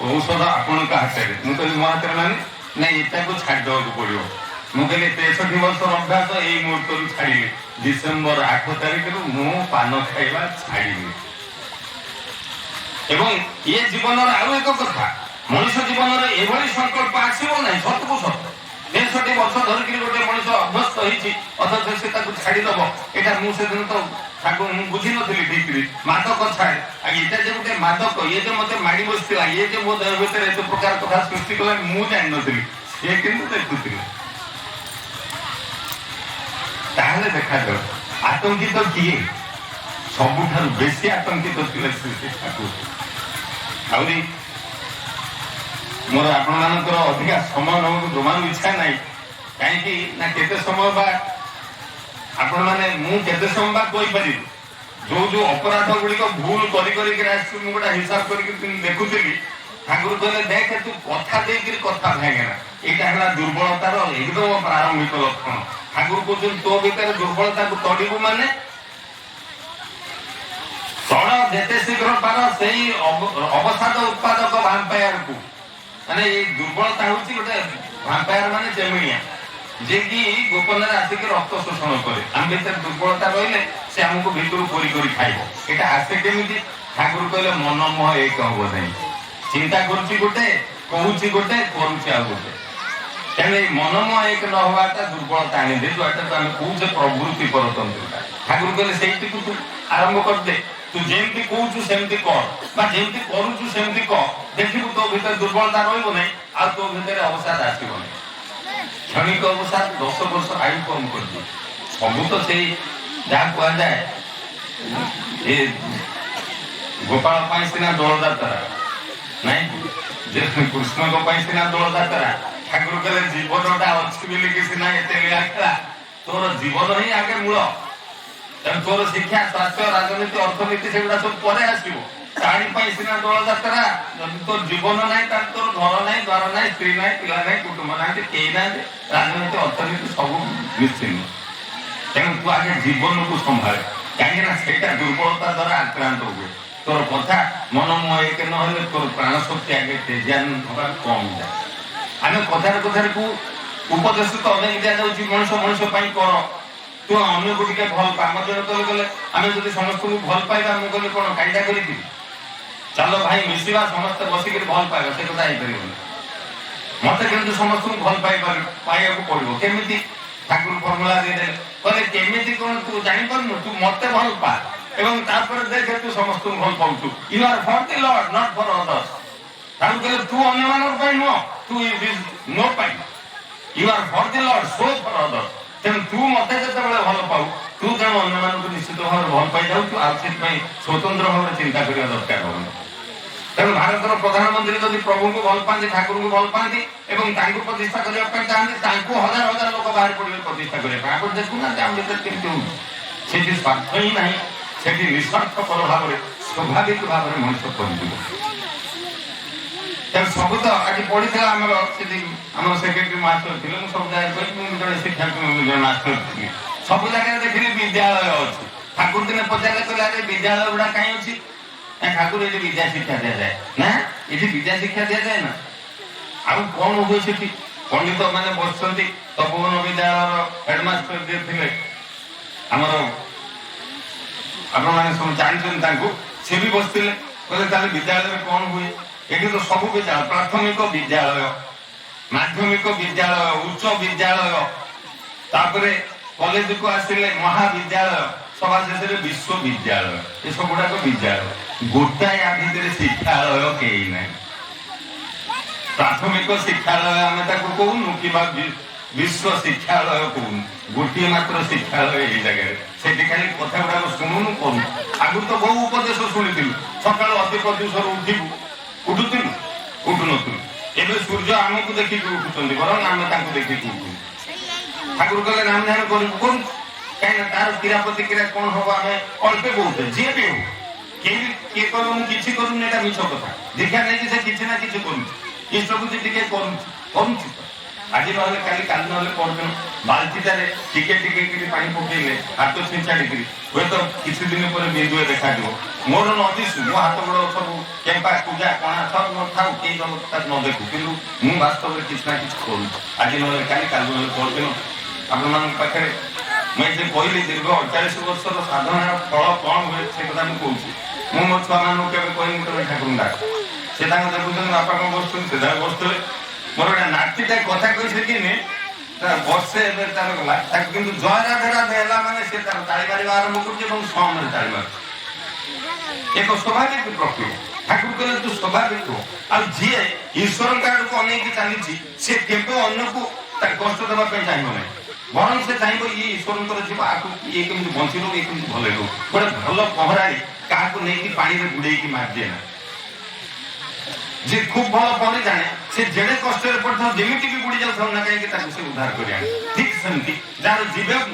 औषध आपण हाथ में मुझे मो हाथ में मानी ना यहाँ को छाड़देवा पड़ो मुझे 63 वर्ष अभ्यास यही मुहूर्त छाड़ी डिसेम्बर 8 तारीख मु पान खाइबा छाड़ी ये जीवन आउ एक कथा मनुष्य जीवन में यह संकल्प आसो ना सत को सत 63 वर्ष धरिक गोटे मनुष्य अभ्यस्त होथच से छाड़देव यहाँ मुझे दिन तो बुझी नी ठीक मादक छाड़े ये जो गोटे मादक ये जो मत माड़ी बसला ये जो मो देह भर एत प्रकार कथा सृष्टि कला मुझे जान नी कि देखुली देखा आतंकित किए सबुठ बेसी आतंकित थे ठाकुर आहरी मोर आपण मानकर अधिका समय नवा जमा इच्छा ना कहीं केते समय बा आपण माने मु केते समय बा कोई पारि जो जो अपराध गुड़िक भूल गोटे हिसाब कर देखुली ठाकुर कहले देख तू कथा देकर कथा भांगेना यहाँ है दुर्बलतार एकदम प्रारंभिक लक्षण ठाकुर कहते तो भीतर दुर्बलता को तड़ू माने तड़ ଯେତେ ଶୀଘ୍ର ପାର ସେଇ ଅବସାଦ ଉତ୍ପାଦକ ଭାମ୍ପାୟାରକୁ ମାନେ ଏଇ ଦୁର୍ବଳତା ହଉଛି ଗୋଟେ ଭାମ୍ପାୟାର ମାନେ ଚେମିଣିଆ ଯିଏକି ଗୋପନରେ ଆସିକି ରକ୍ତ ଶୋଷଣ କରେ। ଆମ ଭିତରେ ଦୁର୍ବଳତା ରହିଲେ ସେ ଆମକୁ ଭିତରୁ ପୋରି କରି ଖାଇବ। ଏଇଟା ଆସେ କେମିତି? ଠାକୁର କହିଲେ ମନମୋହ ଏକ ହବ ନାହିଁ। ଚିନ୍ତା କରୁଛି ଗୋଟେ, କହୁଛି ଗୋଟେ, କରୁଛି ଆଉ ଗୋଟେ। ତେଣୁ ଏଇ ମନମୋହ ଏକ ନ ହବାଟା ଦୁର୍ବଳତା ଆଣିଦିଏ, ଯୋଉଟା ଆମେ କହୁଛେ ପ୍ରବୃତ୍ତି ପରତନ୍ତ୍ରତା। ଠାକୁର କହିଲେ ସେଇଟିକୁ ତୁ ଆରମ୍ଭ କରିଦେ। ତୁ ଯେମିତି କହୁଛୁ ସେମିତି କର, ବା ଯେମିତି କରୁଛୁ ସେମିତି କର, ଦେଖିବୁ ତୋ ଭିତରେ ଦୁର୍ବଳତା ରହିବ ନାହିଁ, ଆଉ ତୋ ଭିତରେ ଅବସାଦ ଆସିବ ନାହିଁ। କ୍ଷଣିକ ଅବସାଦ 10 ବର୍ଷ ଆୟୁ କମ କରିଦିଏ। ସବୁ ତ ସେଇ ଯାହା କୁହାଯାଏ ଏ ଗୋପାଳ ପାଇଁ ସିନା ଦୋଳ ଯାତ୍ରା ନାଇଁ, ଯେ କୃଷ୍ଣଙ୍କ ପାଇଁ ସିନା ଦୋଳ ଯାତ୍ରା। ଠାକୁର କହିଲେ ଜୀବନଟା ଅଛି ବୋଲିକି ସିନା ଏତେ ଲୀଳା ଖେଳା, ତୋର ଜୀବନ ହିଁ ଆଗେ ମୂଳ। ତେଣୁ ତୋର ଶିକ୍ଷା, ସ୍ୱାସ୍ଥ୍ୟ, ରାଜନୀତି, ଅର୍ଥନୀତି ସେଗୁଡା ସବୁ ପରେ ଆସିବ। ତାରି ପାଇଁ ସିନା ଦୋଳ ଯାତ୍ରା। ଯଦି ତୋର ଜୀବନ ନାହିଁ ତାହେଲେ ତୋର ଘର ନାହିଁ, ଦ୍ୱାର ନାହିଁ, ସ୍ତ୍ରୀ ନାହିଁ, ପିଲା ନାହିଁ, କୁଟୁମ୍ବ ନାହାନ୍ତି, କେହି ନାହାନ୍ତି, ରାଜନୀତି, ଅର୍ଥନୀତି ସବୁ ନିଶ୍ଚିନ୍ତ। ତେଣୁ ତୁ ଆଗେ ଜୀବନକୁ ସମ୍ଭାଳେ, କାହିଁକି ନା ସେଇଟା ଦୁର୍ବଳତା ଦ୍ୱାରା ଆକ୍ରାନ୍ତ ହୁଏ। ତୋର କଥା ମନମୋହ ଏକ ନହେଲେ ତୋର ପ୍ରାଣ ଶକ୍ତି ଆଗେ ତେଜାନ ହବା କମ ଯାଏ। ଆମେ କଥାରେ କଥାରେକୁ ଉପଦେଶ ତ ଅନେକ ଦିଆଯାଉଛି, ମଣିଷ ମଣିଷ ପାଇଁ କର, ତୁ ଅନ୍ୟକୁ ଟିକେ ଭଲ ପା। ମତେ ଗଲେ ଆମେ ଯଦି ସମସ୍ତଙ୍କୁ ଭଲ ପାଇବା, ମୁଁ କହିଲେ କଣ କାଇଦା କରିବି? ଚାଲ ଭାଇ ମିଶିବା, ସମସ୍ତେ ବସିକିରି ଭଲ ପାଇବା, ସେ କଥା ହେଇପାରିବନି। ମତେ କିନ୍ତୁ ସମସ୍ତଙ୍କୁ ଭଲ ପାଇବାକୁ ପଡିବ। କେମିତି? ଠାକୁର ଫର୍ମୁଲା ଦେଇଦେଲେ, କହିଲେ କେମିତି କଣ ତୁ ଜାଣିପାରୁନୁ? ତୁ ମତେ ଭଲ ପା ଏବଂ ତାପରେ ଦେଖେ ତୁ ସମସ୍ତଙ୍କୁ ଭଲ ପାଉଛୁ। You are for the lord, not for others. ଠାକୁର କହିଲେ ତୁ ଅନ୍ୟମାନଙ୍କ ପାଇଁ ନୁହଁ, ତୁ ମୋ ପାଇଁ। You are for the lord, so for others. ତେଣୁ ତୁ ମତେ ଯେତେବେଳେ ଭଲ ପାଉ, ତୁ ତେଣୁ ଅନ୍ୟମାନଙ୍କୁ ନିଶ୍ଚିତ ଭାବରେ ଭଲ ପାଇ ଯାଉଛୁ। ଆଉ ସେଥିପାଇଁ ସ୍ୱତନ୍ତ୍ର ଭାବରେ ଚିନ୍ତା କରିବା ଦରକାର ହବନି। ତେଣୁ ଭାରତର ପ୍ରଧାନମନ୍ତ୍ରୀ ଯଦି ପ୍ରଭୁଙ୍କୁ ଭଲ ପାଆନ୍ତି, ଠାକୁରଙ୍କୁ ଭଲ ପାଆନ୍ତି ଏବଂ ତାଙ୍କୁ ପ୍ରତିଷ୍ଠା କରିବା ପାଇଁ ଚାହାନ୍ତି, ତାଙ୍କୁ ହଜାର ହଜାର ଲୋକ ବାହାରି ପଡ଼ିବେ ପ୍ରତିଷ୍ଠା କରିବା ପାଇଁ। ଆପଣ ଦେଖୁନାହାନ୍ତି ଆମ ଭିତରେ କେମିତି ହଉଛି। ସେଠି ସ୍ୱାର୍ଥ ହିଁ ନାହିଁ, ସେଠି ନିଃସ୍ୱାର୍ଥପର ଭାବରେ ସ୍ୱାଭାବିକ ଭାବରେ ମଣିଷ କରିଯିବ। ତେଣୁ ସବୁ ତ ଆଜି ପଢିଥିଲା ଆମର ସେଠି ଆମର ସେକ୍ରେଟାରୀ ମାଷ୍ଟର ଥିଲେ, ମୁଁ ସବୁ ଜାଗାରେ କହିଲି, ମୁଁ ଜଣେ ଶିକ୍ଷାର୍ଥୀ, ଜଣେ ମାଷ୍ଟର ଥିଲି। ସବୁ ଜାଗାରେ ଦେଖିଲି ବିଦ୍ୟାଳୟ ଅଛି। ଠାକୁର ଦିନେ ପଚାରିଲେ, କହିଲେ ଆରେ ବିଦ୍ୟାଳୟ ଗୁଡା କାହିଁ ଅଛି? ଠାକୁର ଏଠି ବିଦ୍ୟା ଶିକ୍ଷା ଦିଆଯାଏ ନା, ଏଠି ବିଦ୍ୟା ଶିକ୍ଷା ଦିଆଯାଏ ନା। ଆଉ କଣ ହୁଏ ସେଠି? ପଣ୍ଡିତ ମାନେ ବସିଛନ୍ତି। ତପୋବନ ବିଦ୍ୟାଳୟର ହେଡମାଷ୍ଟର ଯିଏ ଥିଲେ ଆମର, ଆପଣମାନେ ସବୁ ଜାଣିଛନ୍ତି ତାଙ୍କୁ, ସେ ବି ବସିଥିଲେ। କହିଲେ ତାହେଲେ ବିଦ୍ୟାଳୟରେ କଣ ହୁଏ? ଏଠି ତ ସବୁ ବିଦ୍ୟାଳୟ, ପ୍ରାଥମିକ ବିଦ୍ୟାଳୟ, ମାଧ୍ୟମିକ ବିଦ୍ୟାଳୟ, ଉଚ୍ଚ ବିଦ୍ୟାଳୟ, ତାପରେ କଲେଜକୁ ଆସିଲେ ମହାବିଦ୍ୟାଳୟ, ସଭା ଶେଷରେ ବିଶ୍ୱବିଦ୍ୟାଳୟ, ଏସବୁ ଗୁଡାକ ବିଦ୍ୟାଳୟ। ଗୋଟାଏ ଆ ଭିତରେ ଶିକ୍ଷାଳୟ କେହି ନାହିଁ। ପ୍ରାଥମିକ ଶିକ୍ଷାଳୟ ଆମେ ତାକୁ କହୁନୁ, କିମ୍ବା ବିଶ୍ୱ ଶିକ୍ଷାଳୟ କହୁନୁ। ଗୋଟିଏ ମାତ୍ର ଶିକ୍ଷାଳୟ ଏଇ ଜାଗାରେ। ସେଠି ଖାଲି କଥା ଗୁଡାକ ଶୁଣୁନୁ, କରୁନୁ। ଆଗରୁ ତ ବହୁ ଉପଦେଶ ଶୁଣିଥିଲୁ। ସକାଳୁ ଅତି ପ୍ରତ୍ୟୁଷରୁ ଉଠୁଥିଲୁ, ଉଠୁନଥିଲୁ। ଏବେ ସୂର୍ଯ୍ୟ ଆମକୁ ଦେଖିକି ଉଠୁଛନ୍ତି, ବରଂ ଆମେ ତାଙ୍କୁ ଦେଖିକି ଉଠୁଛୁ। ଠାକୁର କହିଲେ ନାମ ଧ୍ୟାନ କରିବୁ, କରୁଛୁ। କାହିଁକିନା ତାର କ୍ରିୟା ପ୍ରତିକ୍ରିୟା କଣ ହବ ଆମେ ଅଳ୍ପେ ବହୁତେ, ଯିଏ ବି ହଉ, କିଏ କହିବ ମୁଁ କିଛି କରୁନି, ଏଟା ମିଛ କଥା। ଦୀକ୍ଷା ନେଇକି ସେ କିଛି ନା କିଛି କରୁଛି, ଇଷ୍ଟବୁଦ୍ଧି ଟିକେ କରୁଛି। ଆଜି ନହେଲେ କାଲି, କାଲି ନହେଲେ ପରଦିନ ବାଲ୍ଟିଟାରେ ଟିକେ ଟିକେ କରି ପାଣି ପକେଇଲେ, ହାତ ଛିଞ୍ଚାଡ଼ିକିରି ହୁଏତ କିଛି ଦିନ ପରେ ବିନ୍ଦୁଏ ଦେଖାଯିବ। ମୋର ନଦିଶୁ, ମୋ ହାତ ଗୋଡ ସବୁ କେମ୍ପା ପୂଜା କଣା ସବୁ ନଥାଉ, କେହି ତାକୁ ନ ଦେଖୁ, କିନ୍ତୁ ମୁଁ ବାସ୍ତବରେ କିଛି ନା କିଛି କରୁଛି। ଆଜି ନହେଲେ କାଲି, କାଲି ନହେଲେ ପରଦିନ। ଆପଣମାନଙ୍କ ପାଖରେ ମୁଁ ଯେ କହିଲି ଦୀର୍ଘ 48 ବର୍ଷର ସାଧନାର ଫଳ କଣ ହୁଏ ସେ କଥା ମୁଁ କହୁଛି। ମୁଁ ମୋ ଛୁଆମାନଙ୍କୁ କେବେ କହିନି ତମେ ଠାକୁରଙ୍କୁ ଡାକ, ସେ ତାଙ୍କ ଦେଖୁଛନ୍ତି ବାପା କଣ ବସୁଛନ୍ତି, ସେ ତାଙ୍କ ବସୁଥିଲେ। ମୋର ଗୋଟେ ନାତିଟା କଥା କହି ଶିଖିନି, ବର୍ଷେ ଏବେ ତାର ଗଲା, ତାକୁ କିନ୍ତୁ ଜୟ ରାଧେ ରାଧେ ହେଲା ମାନେ ସେ ତାର ତାଳି ମାରିବା ଆରମ୍ଭ କରୁଛି ଏବଂ ସମରେ ତାଳି ମାରୁଛି। ଏକ ସ୍ୱାଭାବିକ ପ୍ରକ୍ରିୟା। ଠାକୁର କହିଲେ ତୁ ସ୍ୱାଭାବିକ ହୋ। ଆଉ ଯିଏ ଈଶ୍ୱରଙ୍କ ଆଡକୁ ଅନେଇକି ଚାଲିଛି, ସେ କେବେ ଅନ୍ୟକୁ ତାକୁ କଷ୍ଟ ଦେବା ପାଇଁ ଚାହିଁବ ନାହିଁ, ବରଂ ସେ ଚାହିଁବ ଇଏ ଈଶ୍ୱରଙ୍କର ଯିବ, ଆକୁ ଇଏ କେମିତି ବଞ୍ଚିବ, ଇଏ କେମିତି ଭଲ ହେବ। ଗୋଟେ ଭଲ ପହଁରାଳି କାହାକୁ ନେଇକି ପାଣିରେ ବୁଡେଇକି ମାରିଦିଏ ନା। ଯେ ଖୁବ ଭଲ ପହଁରି ଜାଣେ, ସେ ଯେଡ଼େ କଷ୍ଟରେ ପଡିଥାଉ, ଯେମିତି ବି ବୁଡି ଯାଉଥାଉ ନା କାହିଁକି, ତାକୁ ସେ ଉଦ୍ଧାର କରି ଆଣେ। ଠିକ ସେମିତି ଯାହାର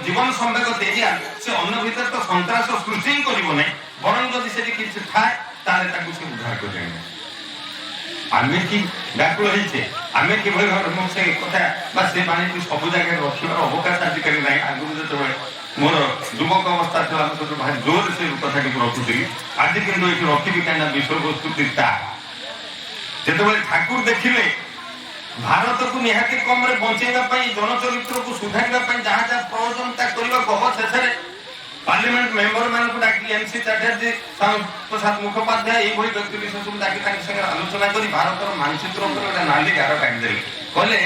ଜୀବନ ସମ୍ବେଗ ତେଜିଆ, ସେ ଅନ୍ୟ ଭିତରେ ତ ସନ୍ତ୍ରାସ ସୃଷ୍ଟି ହିଁ କରିବ ନାହିଁ, ବରଂ ଯଦି ସେଠି କିଛି ଥାଏ ତାହେଲେ ତାକୁ ସେ ଉଦ୍ଧାର କରି ଆଣେ। ଆମେ କି ବ୍ୟାକୁଳ ହେଇଛେ, ଆମେ କିଭଳି ଭାବରେ ମୁଁ ସେ କଥା ବା ସେ ବାଣୀକୁ ସବୁ ଜାଗାରେ ରଖିବାର ଅବକାଶ ଆଜିକାଲି ନାହିଁ। ଆଗରୁ ଯେତେବେଳେ ମୋର ଯୁବକ ଅବସ୍ଥା ଥିଲା ମୁଁ ସେଠୁ ଭାରି ଜୋରରେ ସେ କଥାଟିକୁ ରଖୁଥିଲି। ଆଜି କିନ୍ତୁ ଏଠି ରଖିବି କାହିଁକିନା ବିଷୟବସ୍ତୁ ତା ଯେତେବେଳେ ଠାକୁର ଦେଖିଲେ ଭାରତକୁ ନିହାତି କମରେ ବଞ୍ଚେଇବା ପାଇଁ ଜନଚରିତ୍ରକୁ ସୁଧାରିବା ପାଇଁ ଯାହା ଯାହା ପ୍ରୟୋଜନ ତା କରିବାକୁ ହବ ଶେଷରେ ପାର୍ଲିମେଣ୍ଟ ମେମ୍ବର ମାନଙ୍କୁ ଡାକି ଏନସି ଚାଟାର୍ଜୀ ପ୍ରସାଦ ମୁଖୋପାଧ୍ୟାୟ ଏଇଭଳି ବ୍ୟକ୍ତି ବିଶେଷଙ୍କୁ ଡାକି ତାଙ୍କ ସାଙ୍ଗରେ ଆଲୋଚନା କରି ଭାରତର ମାନଚିତ୍ର ଉପରେ ଗୋଟେ ନାଲି ଗାର କାଟିଦେଲେ। କହିଲେ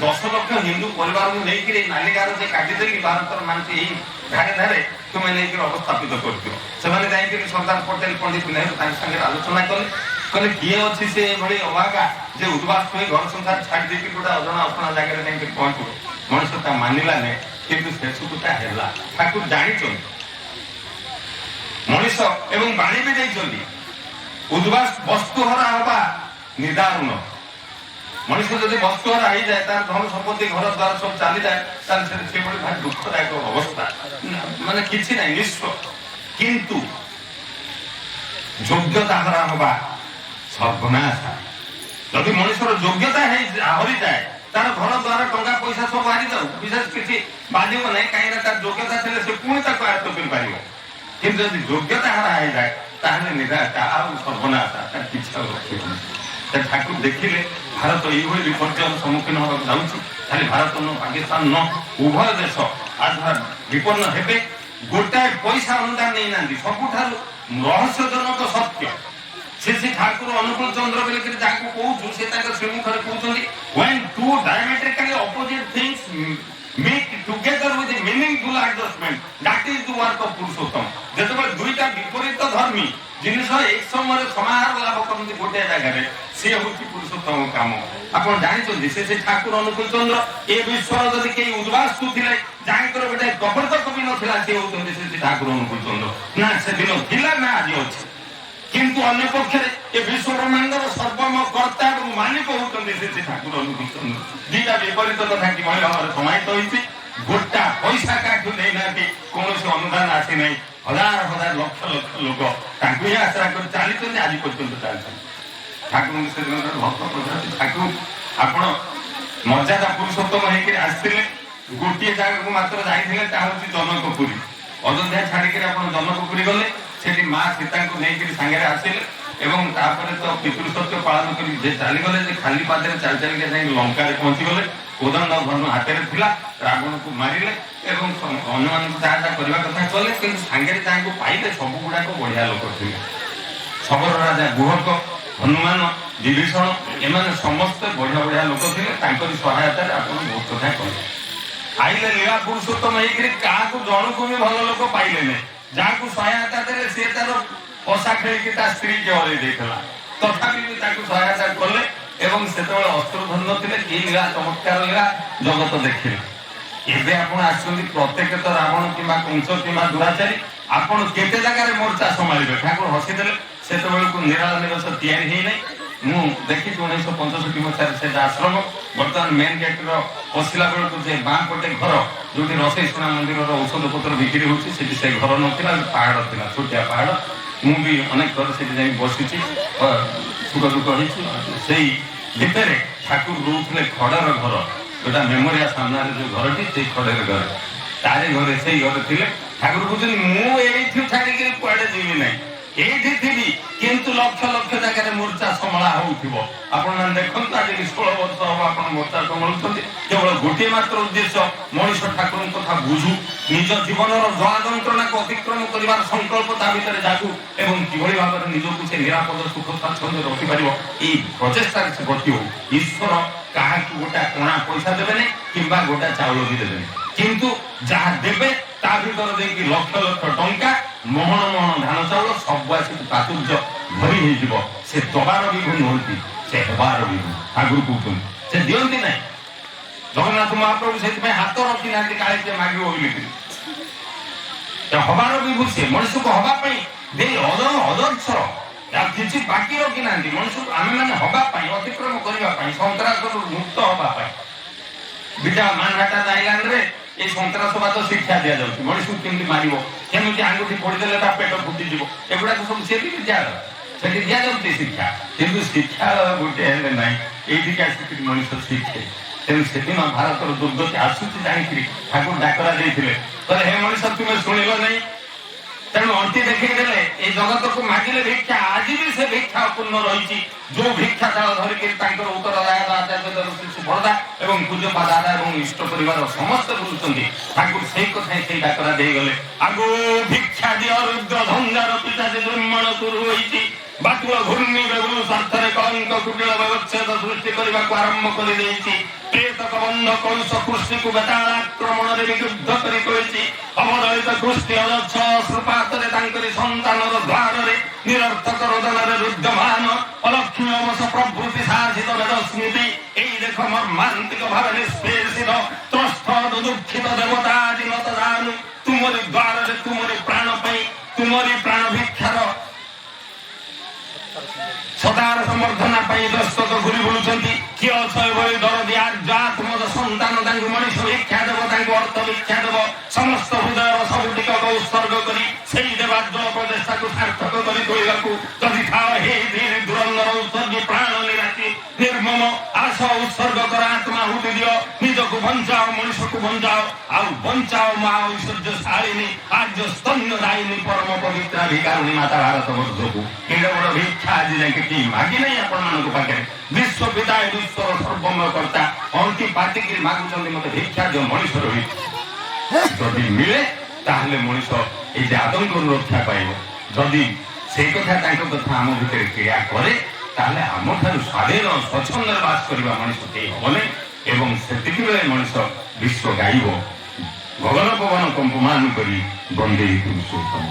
10 ଲକ୍ଷ ହିନ୍ଦୁ ପରିବାରକୁ ନେଇକିରି ନାଲି ଗାର ଯେ କାଟିଦେଲି ଭାରତର ମାନଚି ଏଇ ଧାରେ ଧାରେ ତୁମେ ନେଇକିରି ଅବସ୍ଥାପିତ କରିଦିଅ। ସେମାନେ ଯାଇକିରି ସର୍ଦ୍ଦାର ପଟେଲ ପଣ୍ଡିତ ନେହେରୁ ତାଙ୍କ ସାଙ୍ଗରେ ଆଲୋଚନା କଲେ। କହିଲେ କିଏ ଅଛି ସେ ଏଭଳି ଅଭାଗା ଯେ ଉଦ୍ବାସ ହୋଇ ଘର ସଂସାର ଛାଡ଼ି ଦେଇକି ଗୋଟେ ଅଜଣା ଅଜଣା ଜାଗାରେ ଯାଇକି ପହଞ୍ଚିବ। ମଣିଷ ତା ମାନିଲାନି, କିନ୍ତୁ ଶେଷକୁ ତା ହେଲା। ଠାକୁର ଜାଣିଛନ୍ତି ମଣିଷ ଏବଂ ବାଣୀ ବି ଦେଇଛନ୍ତି ଉଦ୍ବାସ ବସ୍ତୁହରା ହବା ନିଦାରୁଣ। ମଣିଷ ଯଦି ବସ୍ତୁହରା ହେଇଯାଏ ତାର ଧନ ସମ୍ପତ୍ତି ଘର ଦ୍ୱାର ସବୁ ଚାଲିଯାଏ ତାହେଲେ ସେଭଳି ଭାରି ଦୁଃଖଦାୟକ ଅବସ୍ଥା, ମାନେ କିଛି ନାହିଁ ନିଃସ୍ୱ। କିନ୍ତୁ ଯୋଗ୍ୟତା ହରା ହବା ସର୍ବନାଶ। ଯଦି ମଣିଷର ଯୋଗ୍ୟତା ହରିଯାଏ ତାର ଘର ଦ୍ୱାର ଟଙ୍କା ପଇସା ସବୁ ହାରିଯାଉ, ବିଶେଷ କିଛି ବାଧିବ ନାହିଁ, କାହିଁକିନା ତାର ଯୋଗ୍ୟତା ଥିଲେ ସେ ପୁଣି ତାକୁ ଆୟତ୍ତ କରିପାରିବ। କିନ୍ତୁ ଯଦି ଯୋଗ୍ୟତା ହାରା ହେଇଯାଏ ତାହେଲେ ନିରାଶା ଆଉ ସର୍ବନାଶ, ତାର କିଛି ଆଉ ରଖିବନି। ଠାକୁର ଦେଖିଲେ ଭାରତ ଏଇଭଳି ବିପର୍ଯ୍ୟୟର ସମ୍ମୁଖୀନ ହେବାକୁ ଯାଉଛି, ଖାଲି ଭାରତ ନୁହଁ ପାକିସ୍ତାନ ନୁହଁ ଉଭୟ ଦେଶ ଆଜି ବିପନ୍ନ ହେବେ। ଗୋଟାଏ ପଇସା ଅନୁଦାନ ନେଇନାହାନ୍ତି। ସବୁଠାରୁ ରହସ୍ୟଜନକ ସତ୍ୟ ଶ୍ରୀ ଠାକୁର ଅନୁକୂଳ ଚନ୍ଦ୍ର ବୋଲିକରି ଯାହାକୁ କହୁଛୁ ସେ ତାଙ୍କ ଶ୍ରୀମୁଖରେ କହୁଛନ୍ତି when two diametrically opposite things meet together with a meaningful adjustment that is the work of Purushottam. ଯେତେବେଳେ ଦୁଇଟା ବିପରୀତ ଧର୍ମୀ ଜିନିଷ ଏକ ସମୟରେ ସମାହାର ଲାଭ କରନ୍ତି ଗୋଟିଏ ଜାଗାରେ, ସିଏ ହଉଛି ପୁରୁଷୋତ୍ତମ କାମ। ଆପଣ ଜାଣିଛନ୍ତି ସେ ଠାକୁର ଅନୁକୂଳ ଚନ୍ଦ୍ର ଏ ବିଶ୍ୱର ଯଦି କେହି ଉଦ୍ବାସ୍ତୁ ଥିଲେ ଯାହାଙ୍କର ଗୋଟେ ପ୍ରବର୍ତ୍ତକ ବି ନଥିଲା ସିଏ ହଉଛନ୍ତି ସେ ଠାକୁର ଅନୁକୂଳ ଚନ୍ଦ୍ର। ନା ସେଦିନ ଥିଲା ନା ଆଜି ଅଛି। କିନ୍ତୁ ଅନ୍ୟ ପକ୍ଷରେ ଏ ବିଶ୍ୱ ବ୍ରହ୍ମାଣ୍ଡର ସର୍ବମ କର୍ତ୍ତା ଏବଂ ମାଲିକ ହଉଛନ୍ତି ସେ ଠାକୁର ଅନୁକୂଳ ଚନ୍ଦ୍ର। ଦିଟା ବିପରୀତ କଥା କିଭଳି ଭାବରେ ସମାହିତ ହୋଇଛି। ଗୋଟା ପଇସା କାହାଠୁ ଦେଇନାହାନ୍ତି, କୌଣସି ଅନୁଦାନ ଆସିନାହିଁ। ହଜାର ହଜାର ଲକ୍ଷ ଲକ୍ଷ ଲୋକ ତାଙ୍କୁ ହିଁ ଆଶ୍ରା କରି ଚାଲିଛନ୍ତି, ଆଜି ପର୍ଯ୍ୟନ୍ତ ଚାଲିଛନ୍ତି। ଠାକୁରଙ୍କୁ ସେଦିନ ଭକ୍ତ ପ୍ରଧାନ ଠାକୁର ଆପଣ ମର୍ଯ୍ୟାଦା ପୁରୁଷୋତ୍ତମ ହେଇକିରି ଆସିଥିଲେ। ଗୋଟିଏ ଜାଗାକୁ ମାତ୍ର ଯାଇଥିଲେ, ତାହା ହଉଛି ଜନକପୁରୀ। ଅଯୋଧ୍ୟା ଛାଡିକିରି ଆପଣ ଜନକପୁରୀ ଗଲେ, ସେଠି ମା ସୀତାଙ୍କୁ ନେଇକିରି ସାଙ୍ଗରେ ଆସିଲେ ଏବଂ ତାପରେ ତ ପିତୃସତ୍ୟ ପାଳନ କରି ଯେ ଚାଲିଗଲେ, ଯେ ଖାଲି ପାଦରେ ଚାଲି ଚାଲିକା ଯାଇକି ଲଙ୍କାରେ ପହଞ୍ଚିଗଲେ। କୋଦଣ୍ଡ ଧନୁ ହାତରେ ଥିଲା, ରାବଣକୁ ମାରିଲେ ଏବଂ ଅନ୍ୟମାନଙ୍କୁ ଯାହା ଯାହା କରିବା କଥା କଲେ, କିନ୍ତୁ ସାଙ୍ଗରେ ତାଙ୍କୁ ପାଇଲେ ସବୁ ଗୁଡାକ ବଢିଆ ଲୋକ ଥିଲେ। ଶବର ରାଜା ଗୁହକ, ହନୁମାନ, ବିଭୀଷଣ ଏମାନେ ସମସ୍ତେ ବଢିଆ ବଢିଆ ଲୋକ ଥିଲେ। ତାଙ୍କରି ସହାୟତାରେ ଆପଣ ବହୁତ କଥା କଲେ। ଆଇଲେ ଲୀଳା ପୁରୁଷୋତ୍ତମ ହେଇକିରି କାହାକୁ ଜଣକୁ ବି ଭଲ ଲୋକ ପାଇଲେ ନାହିଁ। ଯାହାକୁ ସହାୟତା ଦେଲେ ସେ ତାର ପଶା ଖେଳିକି ତା ସ୍ତ୍ରୀକି ହରେଇ ଦେଇଥିଲା, ତଥାପି ବି ତାକୁ ସହାୟତା କଲେ ଏବଂ ସେତେବେଳେ ଅସ୍ତ୍ର ଧରି ଥିଲେ। କି ଲୀଳା ଚମତ୍କାର ଲୀଳା ଜଗତ ଦେଖିଲେ। ଏବେ ଆପଣ ଆସୁଛନ୍ତି ପ୍ରତ୍ୟେକ ତ ରାବଣ କିମ୍ବା କଂସ କିମ୍ବା ଦୁରାଚାରୀ, ଆପଣ କେତେ ଜାଗାରେ ମୋର୍ଚ୍ଚା ସମ୍ଭାଳିବେ? ଠାକୁର ହସିଦେଲେ। ସେତେବେଳକୁ ନିରାଳ ନିବାସ ତିଆରି ହେଇନାହିଁ। ମୁଁ ଦେଖିଛି 1965 ମସିହାରେ ସେ ଆଶ୍ରମ। ବର୍ତ୍ତମାନ ମେନ୍ ଗେଟ୍ର ପଶିଲା ବେଳକୁ ଯେ ବାଁ ପଟେ ଘର ଯୋଉଠି ରୋଷେଇ ସୁନା ମନ୍ଦିରର ଔଷଧ ପତ୍ର ବିକ୍ରି ହଉଛି, ସେଠି ସେ ଘର ନଥିଲା, ପାହାଡ ଥିଲା, ଛୋଟିଆ ପାହାଡ। ମୁଁ ବି ଅନେକ ଥର ସେଠି ଯାଇ ବସିଛି, ସୁଖ ଦୁଃଖ ହେଇଛି। ସେଇ ଭିତରେ ଠାକୁର ରହୁଥିଲେ ଖଡର ଘର, ଯୋଉଟା ମେମୋରିଆ ସାମ୍ନାରେ ଯୋଉ ଘରଟି, ସେଇ ଖଡର ଘର, ତାରି ଘରେ ସେଇ ଘରେ ଥିଲେ। ଠାକୁର କହୁଛନ୍ତି ମୁଁ ଏଇଠି ଛାଡିକିରି କୁଆଡେ ଯିବି ନାହିଁ, ଏଇଠି ଥିବି, କିନ୍ତୁ ଲକ୍ଷ ଲକ୍ଷ ଜାଗାରେ ମୋର୍ଚ୍ଚା ସମ୍ଭଳା ହଉଥିବ। ଆପଣମାନେ ଦେଖନ୍ତୁ, ଆଜି 16 ବର୍ଷ ହବ ଆପଣ ମୋର୍ଚ୍ଚା ସମ୍ଭାଳୁଛନ୍ତି। କେବଳ ଗୋଟିଏ ମାତ୍ର ଉଦ୍ଦେଶ୍ୟ, ମଣିଷ ଠାକୁରଙ୍କ କଥା ବୁଝୁ, ନିଜ ଜୀବନର ଜଳା ଯନ୍ତ୍ରଣାକୁ ଅତିକ୍ରମ କରିବାର ସଂକଳ୍ପ ତା ଭିତରେ ଜାଗୁ ଏବଂ କିଭଳି ଭାବରେ ନିଜକୁ ସେ ନିରାପଦ ସୁଖ ସ୍ୱାଚ୍ଛନ୍ଦ୍ୟ ରଖିପାରିବ, ଏଇ ପ୍ରଚେଷ୍ଟାରେ ସେ ଗତି ହଉ। ଈଶ୍ୱର କାହାକୁ ଗୋଟା କଣା ପଇସା ଦେବେନି କିମ୍ବା ଗୋଟା ଚାଉଳ ବି ଦେବେନି, କିନ୍ତୁ ଯାହା ଦେବେ ତା ଭିତରେ ଦେଇକି ଲକ୍ଷ ଲକ୍ଷ ଟଙ୍କା, ମୋହନ ମୋହନ ଧାନ ଚାଉଳ ସବୁ ଆସିକି ପ୍ରାଚୁର୍ଯ୍ୟ ଭରି ହେଇଯିବ। ସେ ଦବାର ବିଭୁ ନୁହନ୍ତି, ସେ ହେବାର ବିଭୁ। ଆଗରୁ କହୁଛନ୍ତି ସେ ଦିଅନ୍ତି ନାହିଁ। ଜଗନ୍ନାଥ ମହାପ୍ରଭୁ ସେଥିପାଇଁ ହାତ ରଖିନାହାନ୍ତି କାଳେ କିଏ ମାଗିବ ବୋଲିକିରି। ହବାର ବିଭୁ ସେ ମଣିଷକୁ ହବା ପାଇଁ ଦେଇ ଅଦର୍ଶର କିଛି ବାକି ରଖିନାହାନ୍ତି। ମଣିଷକୁ ଆମେମାନେ ହବା ପାଇଁ, ଅତିକ୍ରମ କରିବା ପାଇଁ, ସନ୍ତ୍ରାସରୁ ମୁକ୍ତ ହବା ପାଇଁ। ବିଟା ମାନହାଟାନ ଆଇଲାଣ୍ଡରେ এই সন্ত্রাসবাদ শিক্ষা দিয়া যাচ্ছে। মଣିষକୁ କେମିତି ମାରିବ, କେମିତି ଆଙ୍ଗୁଠି ପୋଡ଼ିଦେଲେ ତା ପେଟ ଫୁଟିଯିବ, ଏଗୁଡାକ ସବୁ ସେ ବି ବିଚାର। ସେଠି ଦିଆଯାଉଛି ଶିକ୍ଷା, କିନ୍ତୁ ଶିକ୍ଷାର ଗୋଟିଏ ହେଲେ ନାହିଁ। ଏଇଠିକି ଆସିକି ମଣିଷ ଶିଖେ। ତେଣୁ ସେଦିନ ଭାରତର ଦୁର୍ଗତି ଆସୁଛି ଜାଣିକିରି ଠାକୁର ଡାକରା ଦେଇଥିଲେ, କହିଲେ ହେ ମଣିଷ ତୁମେ ଶୁଣିଲ ନାହିଁ, ତେଣୁ ଅଣ୍ଟି ଦେଖେଇଦେଲେ ଏଇ ଜଗତକୁ ମାଗିଲେ ଭିକ୍ଷା। ଆଜି ବି ସେ ଭିକ୍ଷା ଅପୂର୍ଣ୍ଣ ରହିଛି। ଯୋଉ ଭିକ୍ଷା ଚାଳ ଧରିକି ତାଙ୍କର ଉତ୍ତରଦାୟକ ଆଚାର୍ଯ୍ୟ ସୁଭଦ୍ରା ଏବଂ ପୂଜ୍ୟପା ଦାଦା ଏବଂ ଇଷ୍ଟ ପରିବାର ସମସ୍ତେ ବୁଲୁଛନ୍ତି, ଠାକୁର ସେଇ କଥା ସେଇ ଡାକରା ଦେଇଗଲେ। ଆଗୁ ଭିକ୍ଷା ଦିଅ ରୁଦ୍ର ଧନ୍ଦାର ପିତା ଯେ ଦୁର୍ମଣ ସୁରୁ ହୋଇଛି, ବାଟୁଳ ଘୂର୍ଣ୍ଣି ବେଗୁଲ ସ୍ୱାର୍ଥରେ କଳଙ୍କ କୁଟିଳ ବ୍ୟବଚ୍ଛେଦ ସୃଷ୍ଟି କରିବାକୁ ଆରମ୍ଭ କରିଦେଇଛି। ପ୍ରେତକ ବନ୍ଧ କଳୁଷ କୃଷ୍ଟିକୁ ବେତାଳ ଆକ୍ରମଣରେ ବିରୁଦ୍ଧ କରି କହିଛି। ଅବଦଳିତ କୃଷ୍ଟି ଅଯଚ୍ଛ ଶ୍ରୁପାତରେ ତାଙ୍କରି ସନ୍ତାନର ଦ୍ୱାରରେ ନିରର୍ଥକ ରୋଦନରେ ରୁଦ୍ଧମାନ ଅଲକ୍ଷ୍ମୀ ଅବଶ ପ୍ରଭୃତି ଶାସିତ ବେଦ ସ୍ମୃତି। ଏଇ ଦେଖ ମର୍ମାନ୍ତିକ ଭାବେ ନିଷ୍ପେଷିତ ତ୍ରସ୍ତ ଦୁଃଖିତ ଦେବତା ଆଜି নত ଜାନୁ ତୁମରି ଦ୍ୱାରରେ ତୁମରି ପ୍ରାଣ ପାଇଁ ତୁମରି ପ୍ରାଣ ଭିକ୍ଷାର ସଦାର ସମର୍ଥନା ପାଇଁ ଦସ୍ତକ ଘୁରି ବୁଲୁଛନ୍ତି। କିଏ ଅଛ ଏଭଳି ଦରଦି ଆତ୍ମଜ ସନ୍ତାନ, ତାଙ୍କୁ ମଣିଷ ଭିକ୍ଷା ଦେବ, ତାଙ୍କୁ ଅର୍ଥ ଭିକ୍ଷା ଦେବ। ସମସ୍ତ ହୃଦୟର ସବୁ ଟିକକ ଉତ୍ସର୍ଗ କରି ସେଇ ଦେବାଦ୍ର ପ୍ରଚେଷ୍ଟାକୁ ସାର୍ଥକ କରି ତୋଳିବାକୁ ଯଦି ଥାଅ ହେ ଧୀରେ ଧୁରନ୍ଧର ଉତ୍ସର୍ଗୀ ପ୍ରାଣ ନିରାତି ନିର୍ମମ ଆସ ଉତ୍ସର୍ଗ କର, ଆତ୍ମା ହୁତି ଦିଅ, ନିଜକୁ ବଞ୍ଚାଅ, ମଣିଷକୁ ବଞ୍ଚାଅ, ଆଉ ବଞ୍ଚାଅ ମା ଐଶ୍ୱର୍ଯ୍ୟ ଶାଳିନୀ ଆର୍ଯ୍ୟ ସ୍ତନ୍ୟ ଦାୟିନୀ ପରମ ପବିତ୍ରା ଭିକାରୁଣୀ ମାତା ଭାରତ ବର୍ଷକୁ। ଏଡ ବଡ ଭିକ୍ଷା ଆଜି ଯାଇକି କେହି ମାଗି ନାହିଁ ଆପଣମାନଙ୍କ ପାଖରେ। ବିଶ୍ୱ ପିତା ବିଶ୍ୱର ସର୍ବମୟ କର୍ତ୍ତା ଅଣ୍ଟି ପାଟିକିରି ମାଗୁଛନ୍ତି ମତେ ଭିକ୍ଷା ଦିଅ, ମଣିଷର ଯଦି ମିଳେ ତାହେଲେ ମଣିଷ ଏଇ ଯେ ଆତଙ୍କରୁ ରକ୍ଷା ପାଇବ। ଯଦି ସେଇ କଥା ତାଙ୍କ କଥା ଆମ ଭିତରେ କ୍ରିୟା କରେ ତାହେଲେ ଆମଠାରୁ ସ୍ୱାଧୀନ ସ୍ୱଚ୍ଛନ୍ଦରେ ବାସ କରିବା ମଣିଷ କେହି ହବନି। ଏବଂ ସେତିକି ବେଳେ ମଣିଷ ବିଶ୍ୱ ଗାଇବ ଗଗନ ପବନ କମ୍ପମାନ କରି ବନ୍ଦେ ପୁରୁଷୋତ୍ତମ।